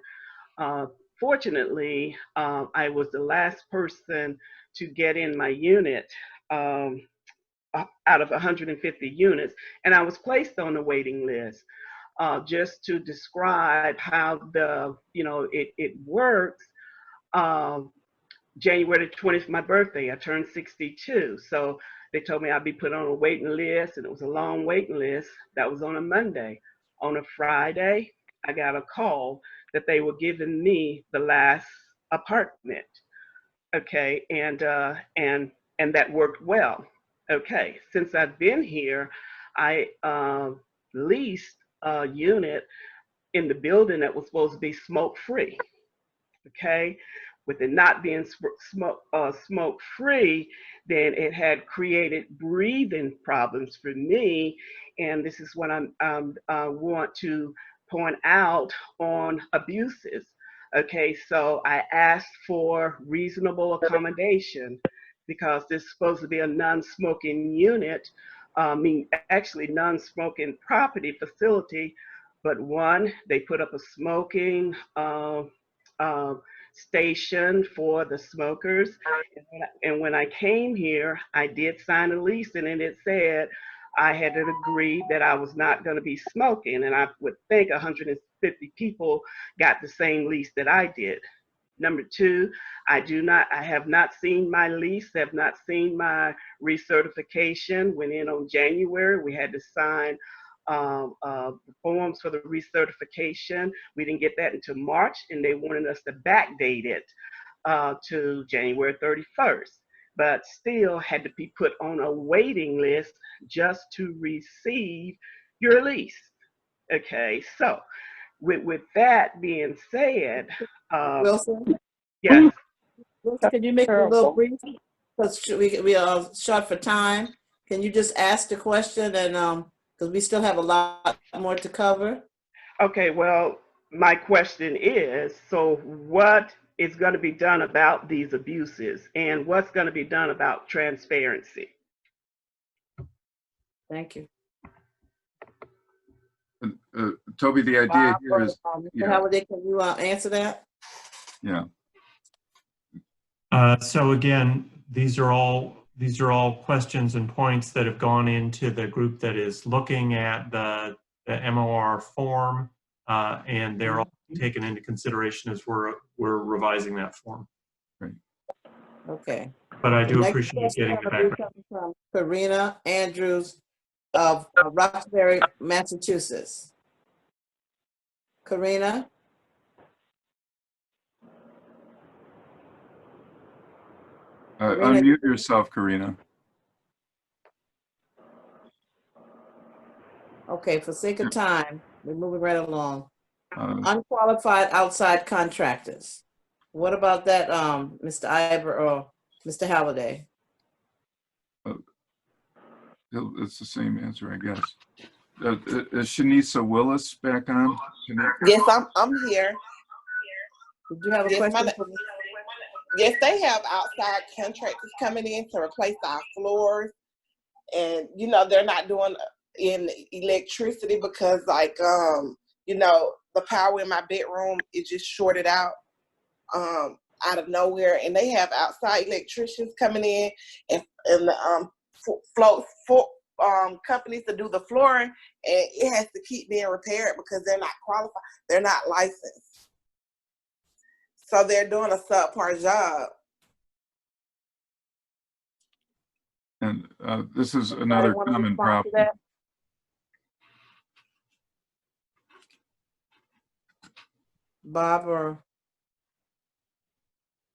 fortunately, I was the last person to get in my unit out of 150 units, and I was placed on the waiting list. Just to describe how it works. January the 20th, my birthday, I turned 62. So they told me I'd be put on a waiting list, and it was a long waiting list. That was on a Monday. On a Friday, I got a call that they were giving me the last apartment. Okay, and that worked well. Okay, since I've been here, I leased a unit in the building that was supposed to be smoke-free. Okay, with it not being smoke-free, then it had created breathing problems for me, and this is what I want to point out on abuses. Okay, so I asked for reasonable accommodation because this is supposed to be a non-smoking unit, actually non-smoking property facility, but one, they put up a smoking station for the smokers. And when I came here, I did sign a lease, and it said I had to agree that I was not going to be smoking. And I would think 150 people got the same lease that I did. Number two, I have not seen my lease, have not seen my recertification. Went in on January, we had to sign forms for the recertification. We didn't get that until March, and they wanted us to backdate it to January 31st, but still had to be put on a waiting list just to receive your lease. Okay, so with that being said, Wilson? Yes. Can you make it a little brief? Because we are short for time. Can you just ask the question, and because we still have a lot more to cover? Okay, well, my question is, so what is going to be done about these abuses, and what's going to be done about transparency? Thank you. Toby, the idea here is, Mr. Halliday, can you answer that? Yeah. So again, these are all questions and points that have gone into the group that is looking at the MOR form, and they're all taken into consideration as we're revising that form. Right. Okay. But I do appreciate getting the background. From Karina Andrews of Roxbury, Massachusetts. Karina? Unmute yourself, Karina. Okay, for sake of time, we're moving right along. Unqualified outside contractors. What about that, Mr. Iber or Mr. Halliday? It's the same answer, I guess. Is Shanisa Willis back on? Yes, I'm here. Did you have a question for me? Yes, they have outside contractors coming in to replace our floors, and they're not doing in electricity because the power in my bedroom is just shorted out. out of nowhere, and they have outside electricians coming in and the companies to do the flooring, and it has to keep being repaired because they're not qualified, they're not licensed, so they're doing a subpar job. And this is another common problem. Bob or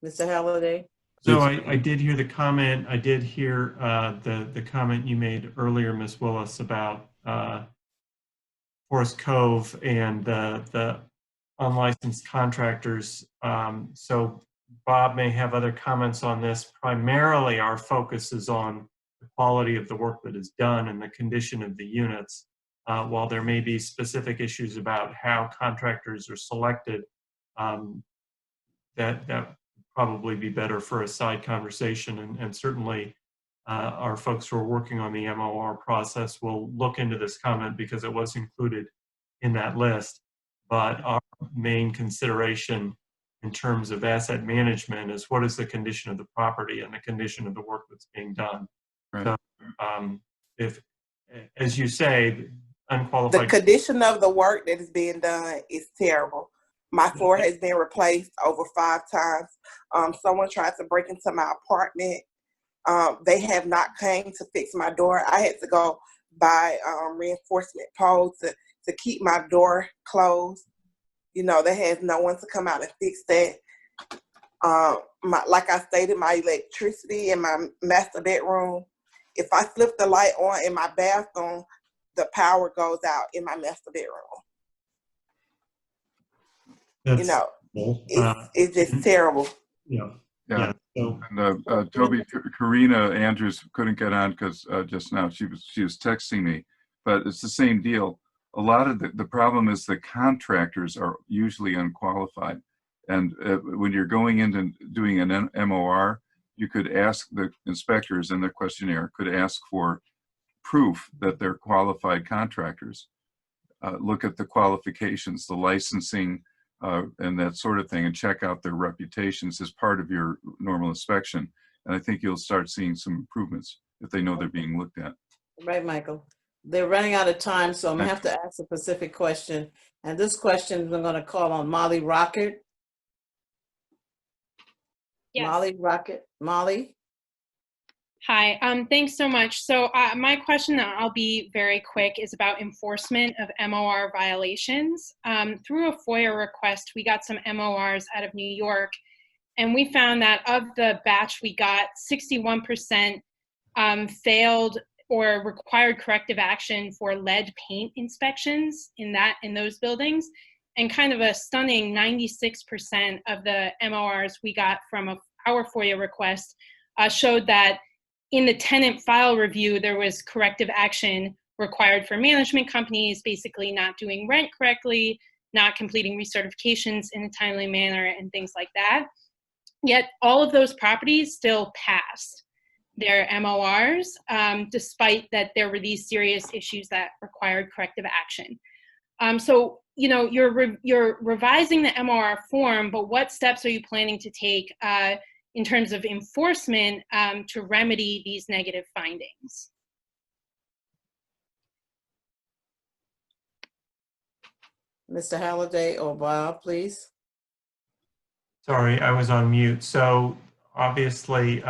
Mr. Halliday? So I did hear the comment. I did hear the comment you made earlier, Ms. Willis, about Forest Cove and the unlicensed contractors. So Bob may have other comments on this. Primarily, our focus is on the quality of the work that is done and the condition of the units. While there may be specific issues about how contractors are selected, that would probably be better for a side conversation. And certainly our folks who are working on the MOR process will look into this comment because it was included in that list. But our main consideration in terms of asset management is what is the condition of the property and the condition of the work that's being done. Right. So if, as you say, unqualified. The condition of the work that is being done is terrible. My floor has been replaced over 5 times. Someone tried to break into my apartment. They have not came to fix my door. I had to go buy reinforcement poles to keep my door closed. You know, there has no one to come out and fix that. Like I stated, my electricity in my master bedroom, if I flip the light on in my bathroom, the power goes out in my master bedroom. That's, you know, it's just terrible. Yeah. Yeah. So, and Toby, Karina Andrews couldn't get on because just now she was texting me, but it's the same deal. A lot of the problem is the contractors are usually unqualified. And when you're going into doing an MOR, you could ask the inspectors in their questionnaire, could ask for proof that they're qualified contractors. Look at the qualifications, the licensing, and that sort of thing, and check out their reputations as part of your normal inspection. And I think you'll start seeing some improvements if they know they're being looked at. Right, Michael. They're running out of time, so I'm gonna have to ask a specific question. And this question, I'm gonna call on Molly Rocket. Yes. Molly Rocket. Molly? Hi, thanks so much. So my question, I'll be very quick, is about enforcement of MOR violations. Through a FOIA request, we got some MORs out of New York, and we found that of the batch we got, 61% failed or required corrective action for lead paint inspections in those buildings. And kind of a stunning 96% of the MORs we got from our FOIA request showed that in the tenant file review, there was corrective action required for management companies, basically not doing rent correctly, not completing recertifications in a timely manner, and things like that. Yet all of those properties still passed their MORs, despite that there were these serious issues that required corrective action. So, you know, you're revising the MOR form, but what steps are you planning to take in terms of enforcement to remedy these negative findings? Mr. Halliday or Bob, please. sorry, I was on mute. So obviously,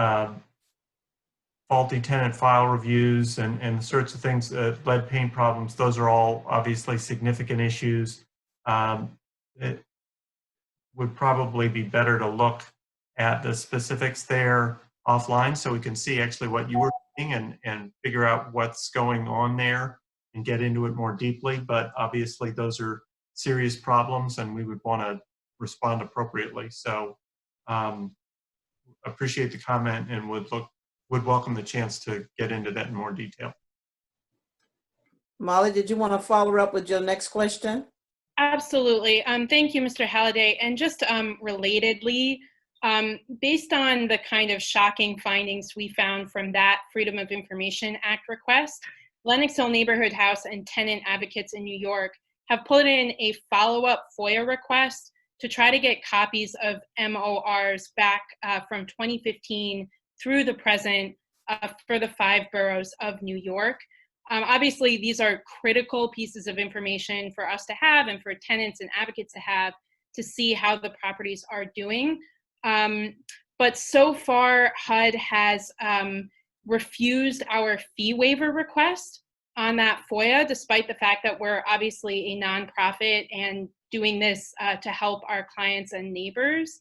faulty tenant file reviews and sorts of things, lead paint problems, those are all obviously significant issues. It would probably be better to look at the specifics there offline so we can see actually what you were seeing and figure out what's going on there and get into it more deeply. But obviously those are serious problems and we would want to respond appropriately. So appreciate the comment and would welcome the chance to get into that in more detail. Molly, did you want to follow up with your next question? Absolutely. Thank you, Mr. Halliday. And just relatedly, based on the kind of shocking findings we found from that Freedom of Information Act request, Lenox Hill Neighborhood House and tenant advocates in New York have put in a follow-up FOIA request to try to get copies of MORs back from 2015 through the present for the 5 boroughs of New York. Obviously, these are critical pieces of information for us to have and for tenants and advocates to have to see how the properties are doing. But so far, HUD has refused our fee waiver request on that FOIA, despite the fact that we're obviously a nonprofit and doing this to help our clients and neighbors.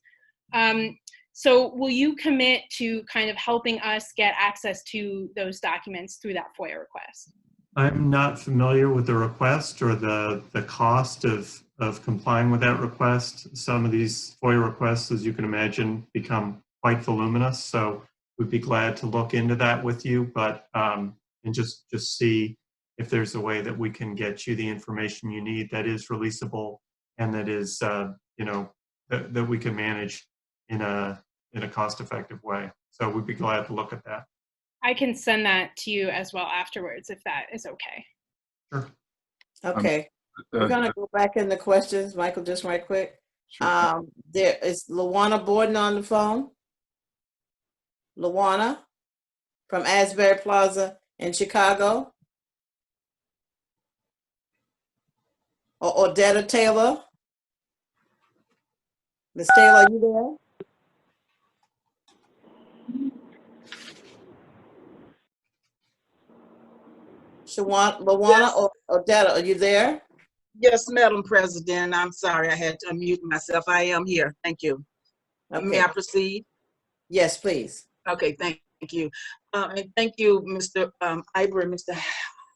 So will you commit to kind of helping us get access to those documents through that FOIA request? I'm not familiar with the request or the cost of complying with that request. Some of these FOIA requests, as you can imagine, become quite voluminous. So we'd be glad to look into that with you, but and just see if there's a way that we can get you the information you need that is releasable and that is that we can manage in a cost-effective way. So we'd be glad to look at that. I can send that to you as well afterwards, if that is okay. Sure. Okay. We're going to go back in the questions, Michael, just right quick. Sure. There is Luana Borden on the phone. Luana from Asbury Plaza in Chicago. Or Odetta Taylor. Ms. Taylor, are you there? Luana or Odetta, are you there? Yes, Madam President. I'm sorry, I had to unmute myself. I am here. Thank you. Okay. May I proceed? Yes, please. Okay, thank you. And thank you, Mr. Iber and Mr.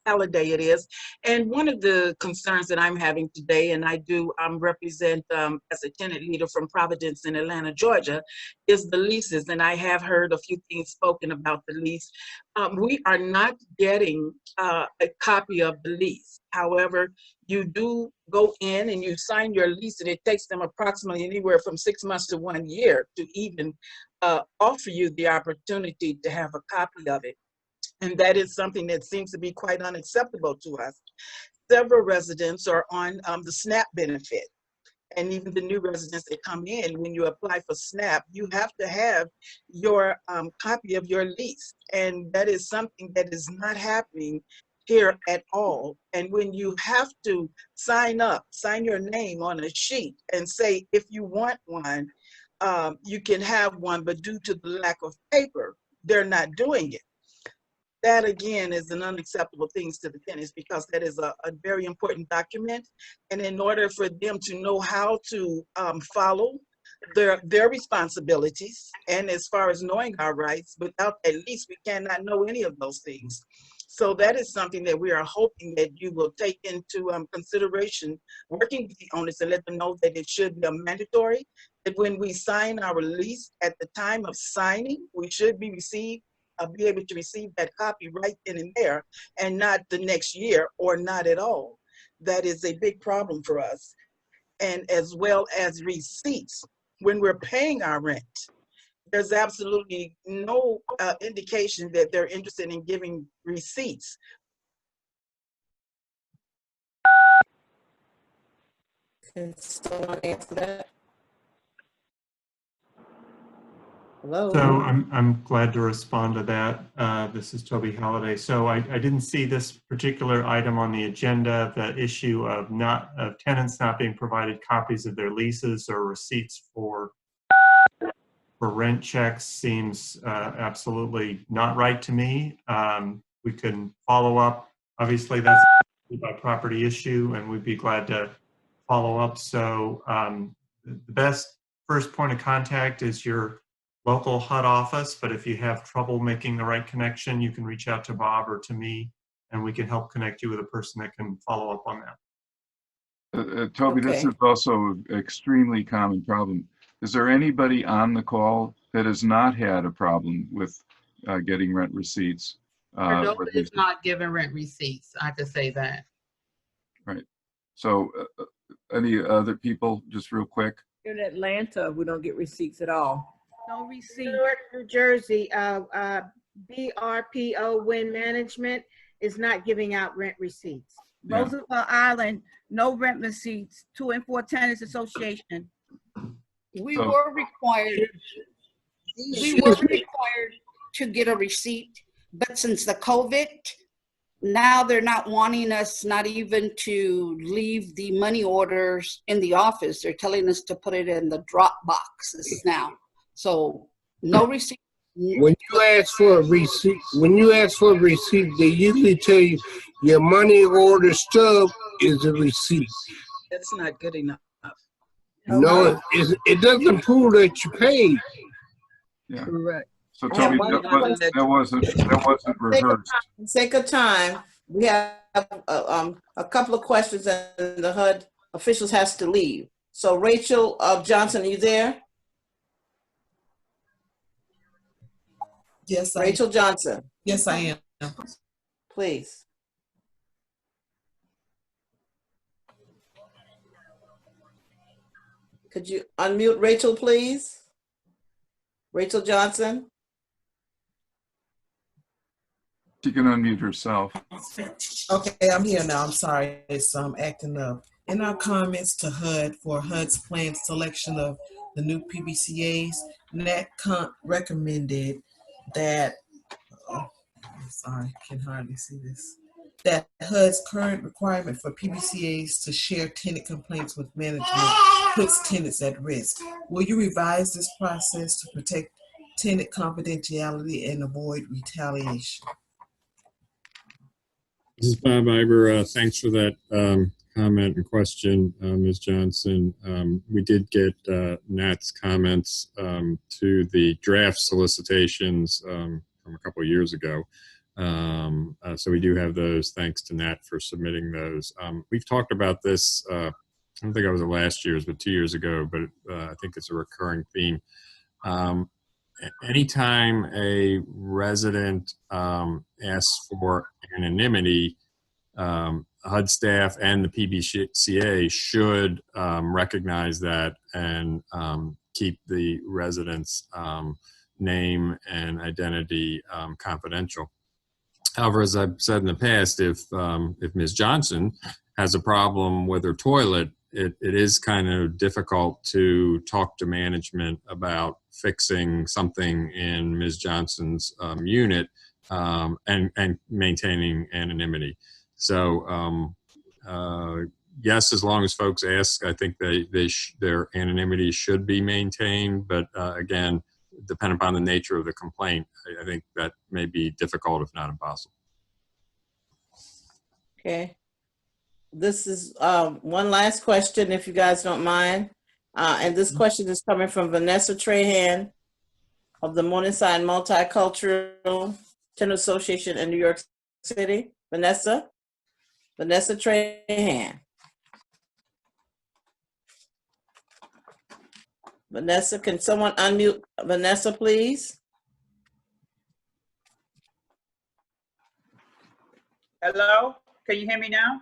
Halliday it is. And one of the concerns that I'm having today, and I do represent as a tenant leader from Providence in Atlanta, Georgia, is the leases. And I have heard a few things spoken about the lease. We are not getting a copy of the lease. However, you do go in and you sign your lease, and it takes them approximately anywhere from 6 months to 1 year to even offer you the opportunity to have a copy of it. And that is something that seems to be quite unacceptable to us. Several residents are on the SNAP benefit. And even the new residents that come in, when you apply for SNAP, you have to have your copy of your lease. And that is something that is not happening here at all. And when you have to sign your name on a sheet and say, if you want one, you can have one, but due to the lack of paper, they're not doing it. That again is an unacceptable thing to the tenants, because that is a very important document. And in order for them to know how to follow their responsibilities, and as far as knowing our rights, without at least we cannot know any of those things. So that is something that we are hoping that you will take into consideration, working with the owners, and let them know that it should be a mandatory, that when we sign our lease, at the time of signing, we should be able to receive that copy right then and there, and not the next year or not at all. That is a big problem for us. And as well as receipts, when we're paying our rent, there's absolutely no indication that they're interested in giving receipts. Can someone answer that? Hello. So I'm glad to respond to that. This is Toby Halliday. So I didn't see this particular item on the agenda. The issue of tenants not being provided copies of their leases or receipts for rent checks seems absolutely not right to me. We can follow up. Obviously, that's a property issue, and we'd be glad to follow up. So the best first point of contact is your local HUD office, but if you have trouble making the right connection, you can reach out to Bob or to me, and we can help connect you with a person that can follow up on that. Toby, this is also an extremely common problem. Is there anybody on the call that has not had a problem with getting rent receipts? Cordova is not giving rent receipts. I could say that. Right. So any other people, just real quick? In Atlanta, we don't get receipts at all. No receipt. Newark, New Jersey, BRPO Wind Management is not giving out rent receipts. Yeah. Roosevelt Island, no rent receipts. 2 and 4 Tenants Association, we So- were required, to get a receipt, but since the COVID, now they're not wanting us not even to leave the money orders in the office. They're telling us to put it in the drop boxes now. So no receipt. When you ask for a receipt, they usually tell you your money order stub is a receipt. That's not good enough. No, it doesn't prove that you paid. Yeah. Correct. So I have Toby, one that wasn't rehearsed. For the sake of time, we have a couple of questions and the HUD officials has to leave. So Rachel Johnson, are you there? Yes, Rachel Johnson. Yes, I am. Please. Could you unmute Rachel, please? Rachel Johnson. She can unmute herself. Okay, I'm here now. I'm sorry. It's acting up. In our comments to HUD for HUD's planned selection of the new PBCAs, NAHT recommended that, I'm sorry, can hardly see this, that HUD's current requirement for PBCAs to share tenant complaints with management puts tenants at risk. Will you revise this process to protect tenant confidentiality and avoid retaliation? This is Bob Iber. Thanks for that comment and question, Ms. Johnson. We did get Nat's comments to the draft solicitations from a couple of years ago. So we do have those. Thanks to Nat for submitting those. We've talked about this, I don't think I was at last year's, but 2 years ago, but I think it's a recurring theme. Anytime a resident asks for anonymity, HUD staff and the PBCA should recognize that and keep the resident's name and identity confidential. However, as I've said in the past, if Ms. Johnson has a problem with her toilet, it is kind of difficult to talk to management about fixing something in Ms. Johnson's unit and maintaining anonymity. So yes, as long as folks ask, I think their anonymity should be maintained. But again, depending upon the nature of the complaint, I think that may be difficult, if not impossible. Okay. This is one last question, if you guys don't mind. And this question is coming from Vanessa Trahan of the Morningside Multicultural Tenant Association in New York City. Vanessa Trahan. Vanessa, can someone unmute Vanessa, please? Hello, can you hear me now?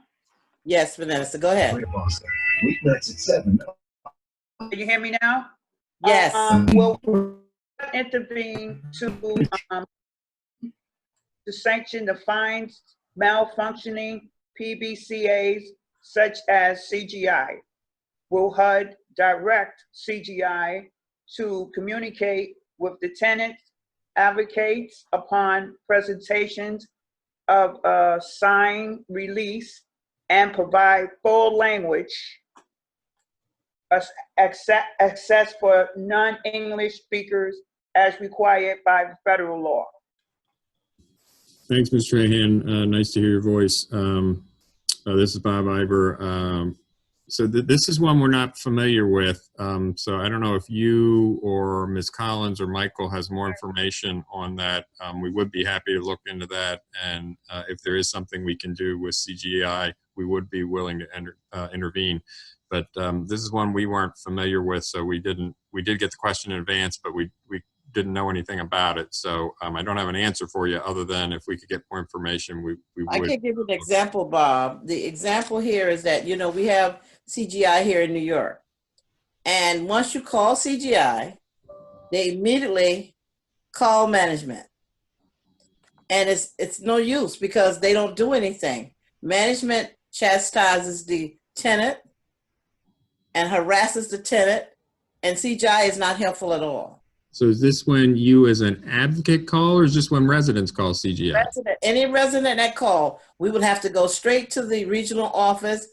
Yes, Vanessa, go ahead. Weeknights at 7. Can you hear me now? Yes. Will intervene to sanction the fines malfunctioning PBCAs such as CGI? Will HUD direct CGI to communicate with the tenant advocates upon presentations of a signed release and provide full language access for non-English speakers as required by federal law? Thanks, Ms. Trahan. Nice to hear your voice. This is Bob Iber. So this is one we're not familiar with. So I don't know if you or Ms. Collins or Michael has more information on that. We would be happy to look into that. And if there is something we can do with CGI, we would be willing to intervene. But this is one we weren't familiar with. So we did get the question in advance, but we didn't know anything about it. So I don't have an answer for you other than if we could get more information, we would. I can give you an example, Bob. The example here is that, we have CGI here in New York. And once you call CGI, they immediately call management. And it's no use because they don't do anything. Management chastises the tenant and harasses the tenant And CGI is not helpful at all. So is this when you as an advocate call, or is this when residents call CGI? Any resident that call, we would have to go straight to the regional office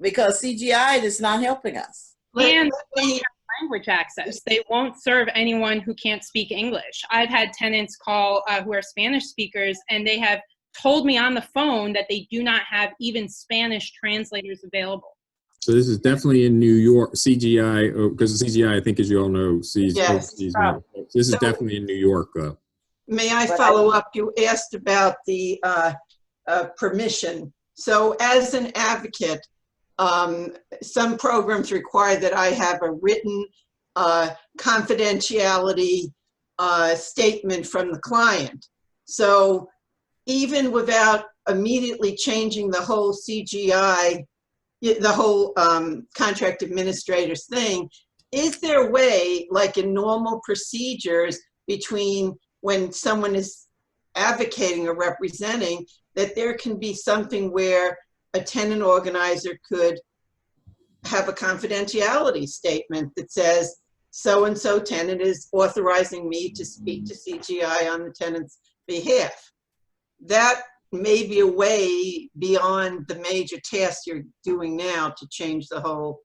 because CGI is not helping us. And they don't have language access. They won't serve anyone who can't speak English. I've had tenants call who are Spanish speakers, and they have told me on the phone that they do not have even Spanish translators available. So this is definitely in New York, CGI, because CGI, I think, as you all know, sees. Yes. This is definitely in New York, though. May I follow up? You asked about the permission. So as an advocate, some programs require that I have a written confidentiality statement from the client. So even without immediately changing the whole CGI, the whole contract administrator's thing, is there a way, like in normal procedures between when someone is advocating or representing, that there can be something where a tenant organizer could have a confidentiality statement that says, so-and-so tenant is authorizing me to speak to CGI on the tenant's behalf? That may be a way beyond the major tasks you're doing now to change the whole,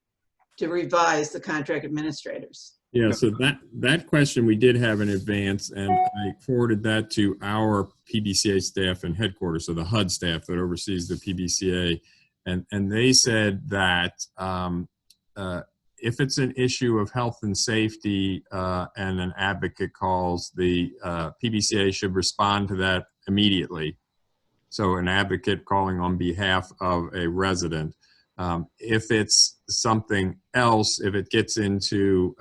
to revise the contract administrators. Yeah, so that question we did have in advance, and I forwarded that to our PBCA staff and headquarters, so the HUD staff that oversees the PBCA, and they said that if it's an issue of health and safety and an advocate calls, the PBCA should respond to that immediately. So an advocate calling on behalf of a resident. If it's something else, if it gets into,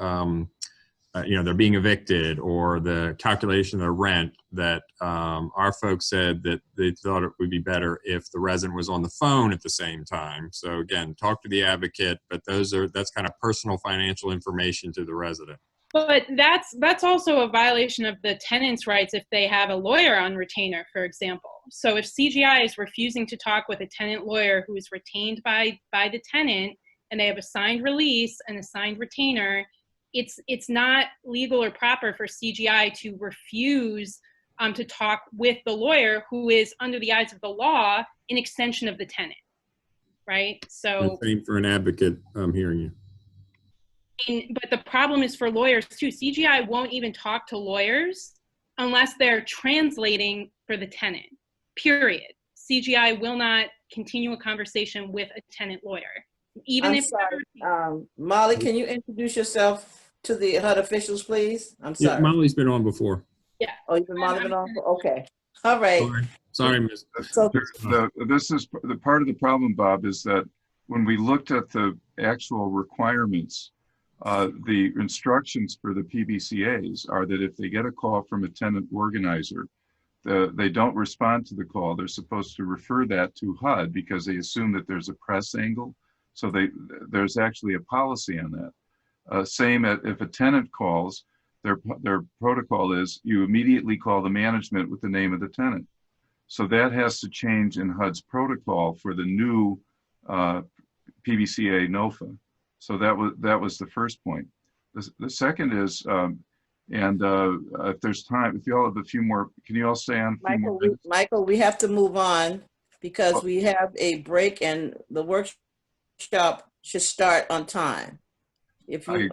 they're being evicted or the calculation of the rent, that our folks said that they thought it would be better if the resident was on the phone at the same time. So again, talk to the advocate, but that's kind of personal financial information to the resident. But that's also a violation of the tenant's rights if they have a lawyer on retainer, for example. So if CGI is refusing to talk with a tenant lawyer who is retained by the tenant, and they have a signed release and a signed retainer, it's not legal or proper for CGI to refuse to talk with the lawyer who is, under the eyes of the law, an extension of the tenant, right? So same for an advocate. I'm hearing you. But the problem is for lawyers too. CGI won't even talk to lawyers unless they're translating for the tenant, period. CGI will not continue a conversation with a tenant lawyer. Even I'm sorry. Molly, can you introduce yourself to the HUD officials, please? I'm sorry. Yeah, Molly's been on before. Yeah. Oh, you've been Molly been on? Okay. All right. Sorry, Ms. This is the part of the problem, Bob, is that when we looked at the actual requirements, the instructions for the PBCAs are that if they get a call from a tenant organizer, they don't respond to the call. They're supposed to refer that to HUD because they assume that there's a press angle. So there's actually a policy on that. Same if a tenant calls, their protocol is you immediately call the management with the name of the tenant. So that has to change in HUD's protocol for the new PBCA NOFA. So that was the first point. The second is, if there's time, if you all have a few more, can you all stay on a few more minutes? Michael, we have to move on because we have a break and the workshop should start on time. If you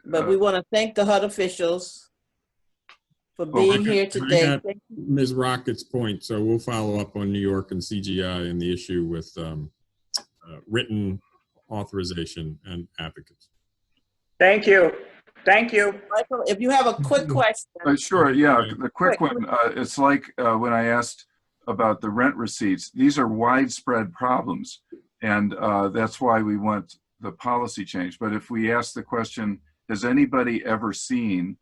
but we want to thank the HUD officials for being here today. I got Ms. Rocket's point, so we'll follow up on New York and CGI and the issue with written authorization and advocates. Thank you. Thank you. Michael, if you have a quick question. Sure, yeah, the quick one. It's like when I asked about the rent receipts, these are widespread problems. And that's why we want the policy change. But if we ask the question, has anybody ever seen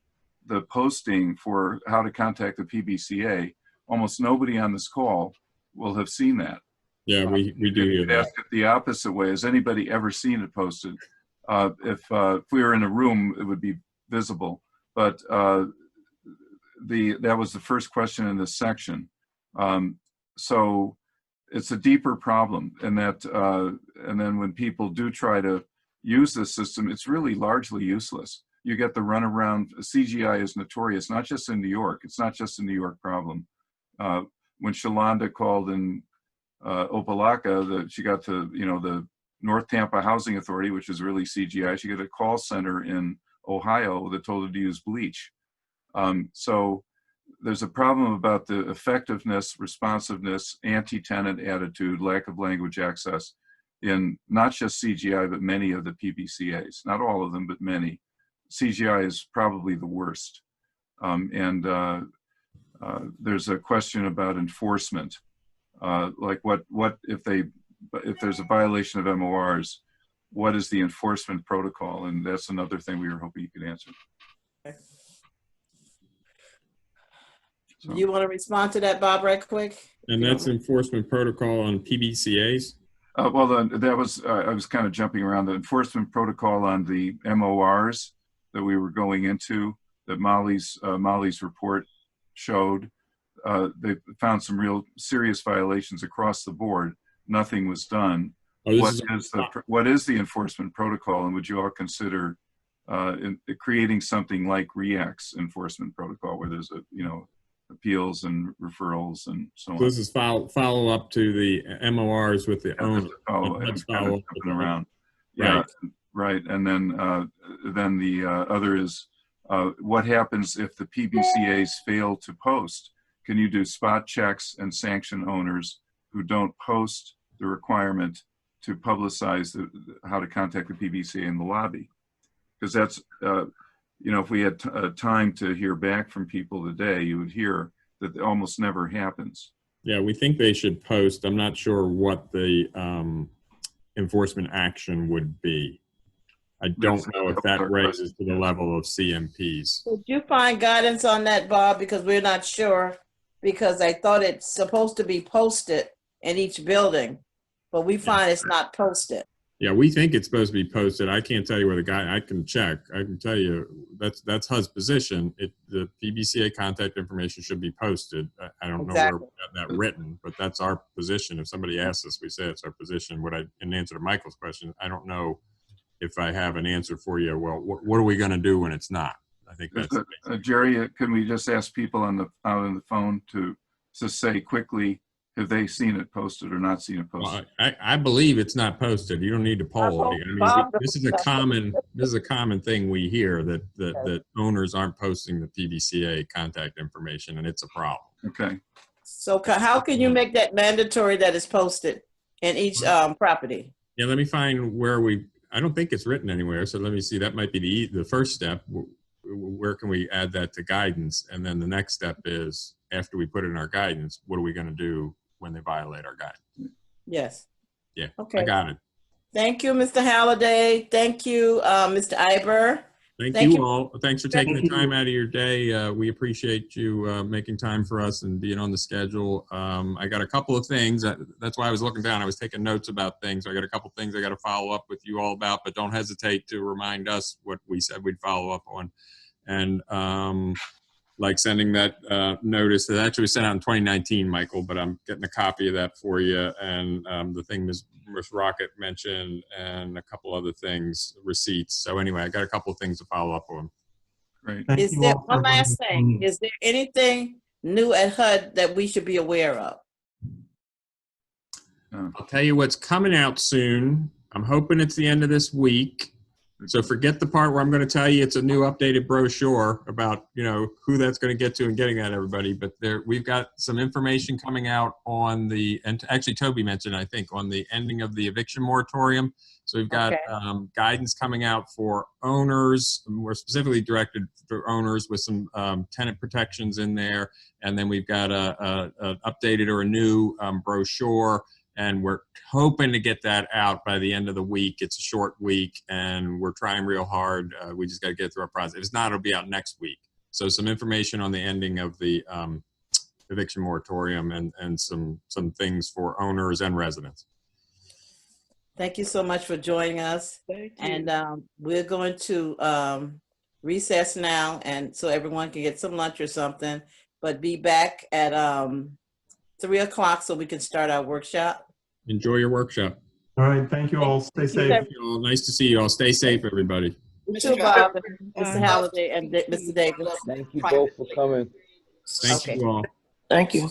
the posting for how to contact the PBCA? Almost nobody on this call will have seen that. Yeah, we do hear that. Ask it the opposite way. Has anybody ever seen it posted? If we were in a room, it would be visible. But that was the first question in this section. So it's a deeper problem, and that and then when people do try to use this system, it's really largely useless. You get the runaround. CGI is notorious, not just in New York. It's not just a New York problem. When Shalonda called in Opelika, she got to, the North Tampa Housing Authority, which is really CGI. She got a call center in Ohio that told her to use bleach. So there's a problem about the effectiveness, responsiveness, anti-tenant attitude, lack of language access in not just CGI, but many of the PBCAs. Not all of them, but many. CGI is probably the worst. There's a question about enforcement. Like what if there's a violation of MORs, what is the enforcement protocol? And that's another thing we were hoping you could answer. So. Do you want to respond to that, Bob, right quick? And that's enforcement protocol on PBCAs? Well, that was, I was kind of jumping around. The enforcement protocol on the MORs that we were going into, that Molly's report showed, they found some real serious violations across the board. Nothing was done. What is the enforcement protocol, and would you all consider creating something like REACT's enforcement protocol, where there's appeals and referrals and so on? So this is follow up to the MORs with the owner. I'm kind of jumping around. Yeah, right. And then the other is what happens if the PBCAs fail to post? Can you do spot checks and sanction owners who don't post the requirement to publicize how to contact the PBCA in the lobby? Because that's, if we had time to hear back from people today, you would hear that it almost never happens. Yeah, we think they should post. I'm not sure what the enforcement action would be. I don't know if that raises to the level of CMPs. Did you find guidance on that, Bob? Because we're not sure, because I thought it's supposed to be posted in each building, but we find it's not posted. Yeah, we think it's supposed to be posted. I can't tell you where I can check. I can tell you that's HUD's position. The PBCA contact information should be posted. I don't know where we got that written, but that's our position. If somebody asks us, we say it's our position. In answer to Michael's question, I don't know if I have an answer for you. Well, what are we going to do when it's not? I think that's Jerry, can we just ask people out on the phone to say quickly, have they seen it posted or not seen it posted? Well, I believe it's not posted. You don't need to poll. I mean, this is a common thing we hear, that owners aren't posting the PBCA contact information, and it's a problem. Okay. So how can you make that mandatory that is posted in each property? Yeah, let me find I don't think it's written anywhere. So let me see. That might be the first step. Where can we add that to guidance? And then the next step is, after we put it in our guidance, what are we going to do when they violate our guidance? Yes. Yeah. Okay. I got it. Thank you, Mr. Halliday. Thank you, Mr. Iber. Thank you all. Thanks for taking the time out of your day. We appreciate you making time for us and being on the schedule. I got a couple of things. That's why I was looking down. I was taking notes about things. I got a couple of things I got to follow up with you all about, but don't hesitate to remind us what we said we'd follow up on. And like sending that notice that actually was sent out in 2019, Michael, but I'm getting a copy of that for you. And the thing Ms. Rocket mentioned, and a couple other things, receipts. So anyway, I got a couple of things to follow up on. Great. Is there one last thing? Is there anything new at HUD that we should be aware of? I'll tell you what's coming out soon. I'm hoping it's the end of this week. So forget the part where I'm going to tell you it's a new updated brochure about, who that's going to get to and getting at everybody. But we've got some information coming out on and actually Toby mentioned, I think, on the ending of the eviction moratorium. So we've got guidance coming out for owners, more specifically directed for owners with some tenant protections in there. And then we've got an updated or a new brochure. And we're hoping to get that out by the end of the week. It's a short week, and we're trying real hard. We just got to get through our process. If it's not, it'll be out next week. So some information on the ending of the eviction moratorium and some things for owners and residents. Thank you so much for joining us. Thank you. And we're going to recess now, and so everyone can get some lunch or something, but be back at 3 o'clock so we can start our workshop. Enjoy your workshop. All right, thank you all. Stay safe. Thank you all. Nice to see you all. Stay safe, everybody. Too, Bob, and Mr. Halliday and Mr. Davis. Thank you both for coming. Thank Okay. you all. Thank you.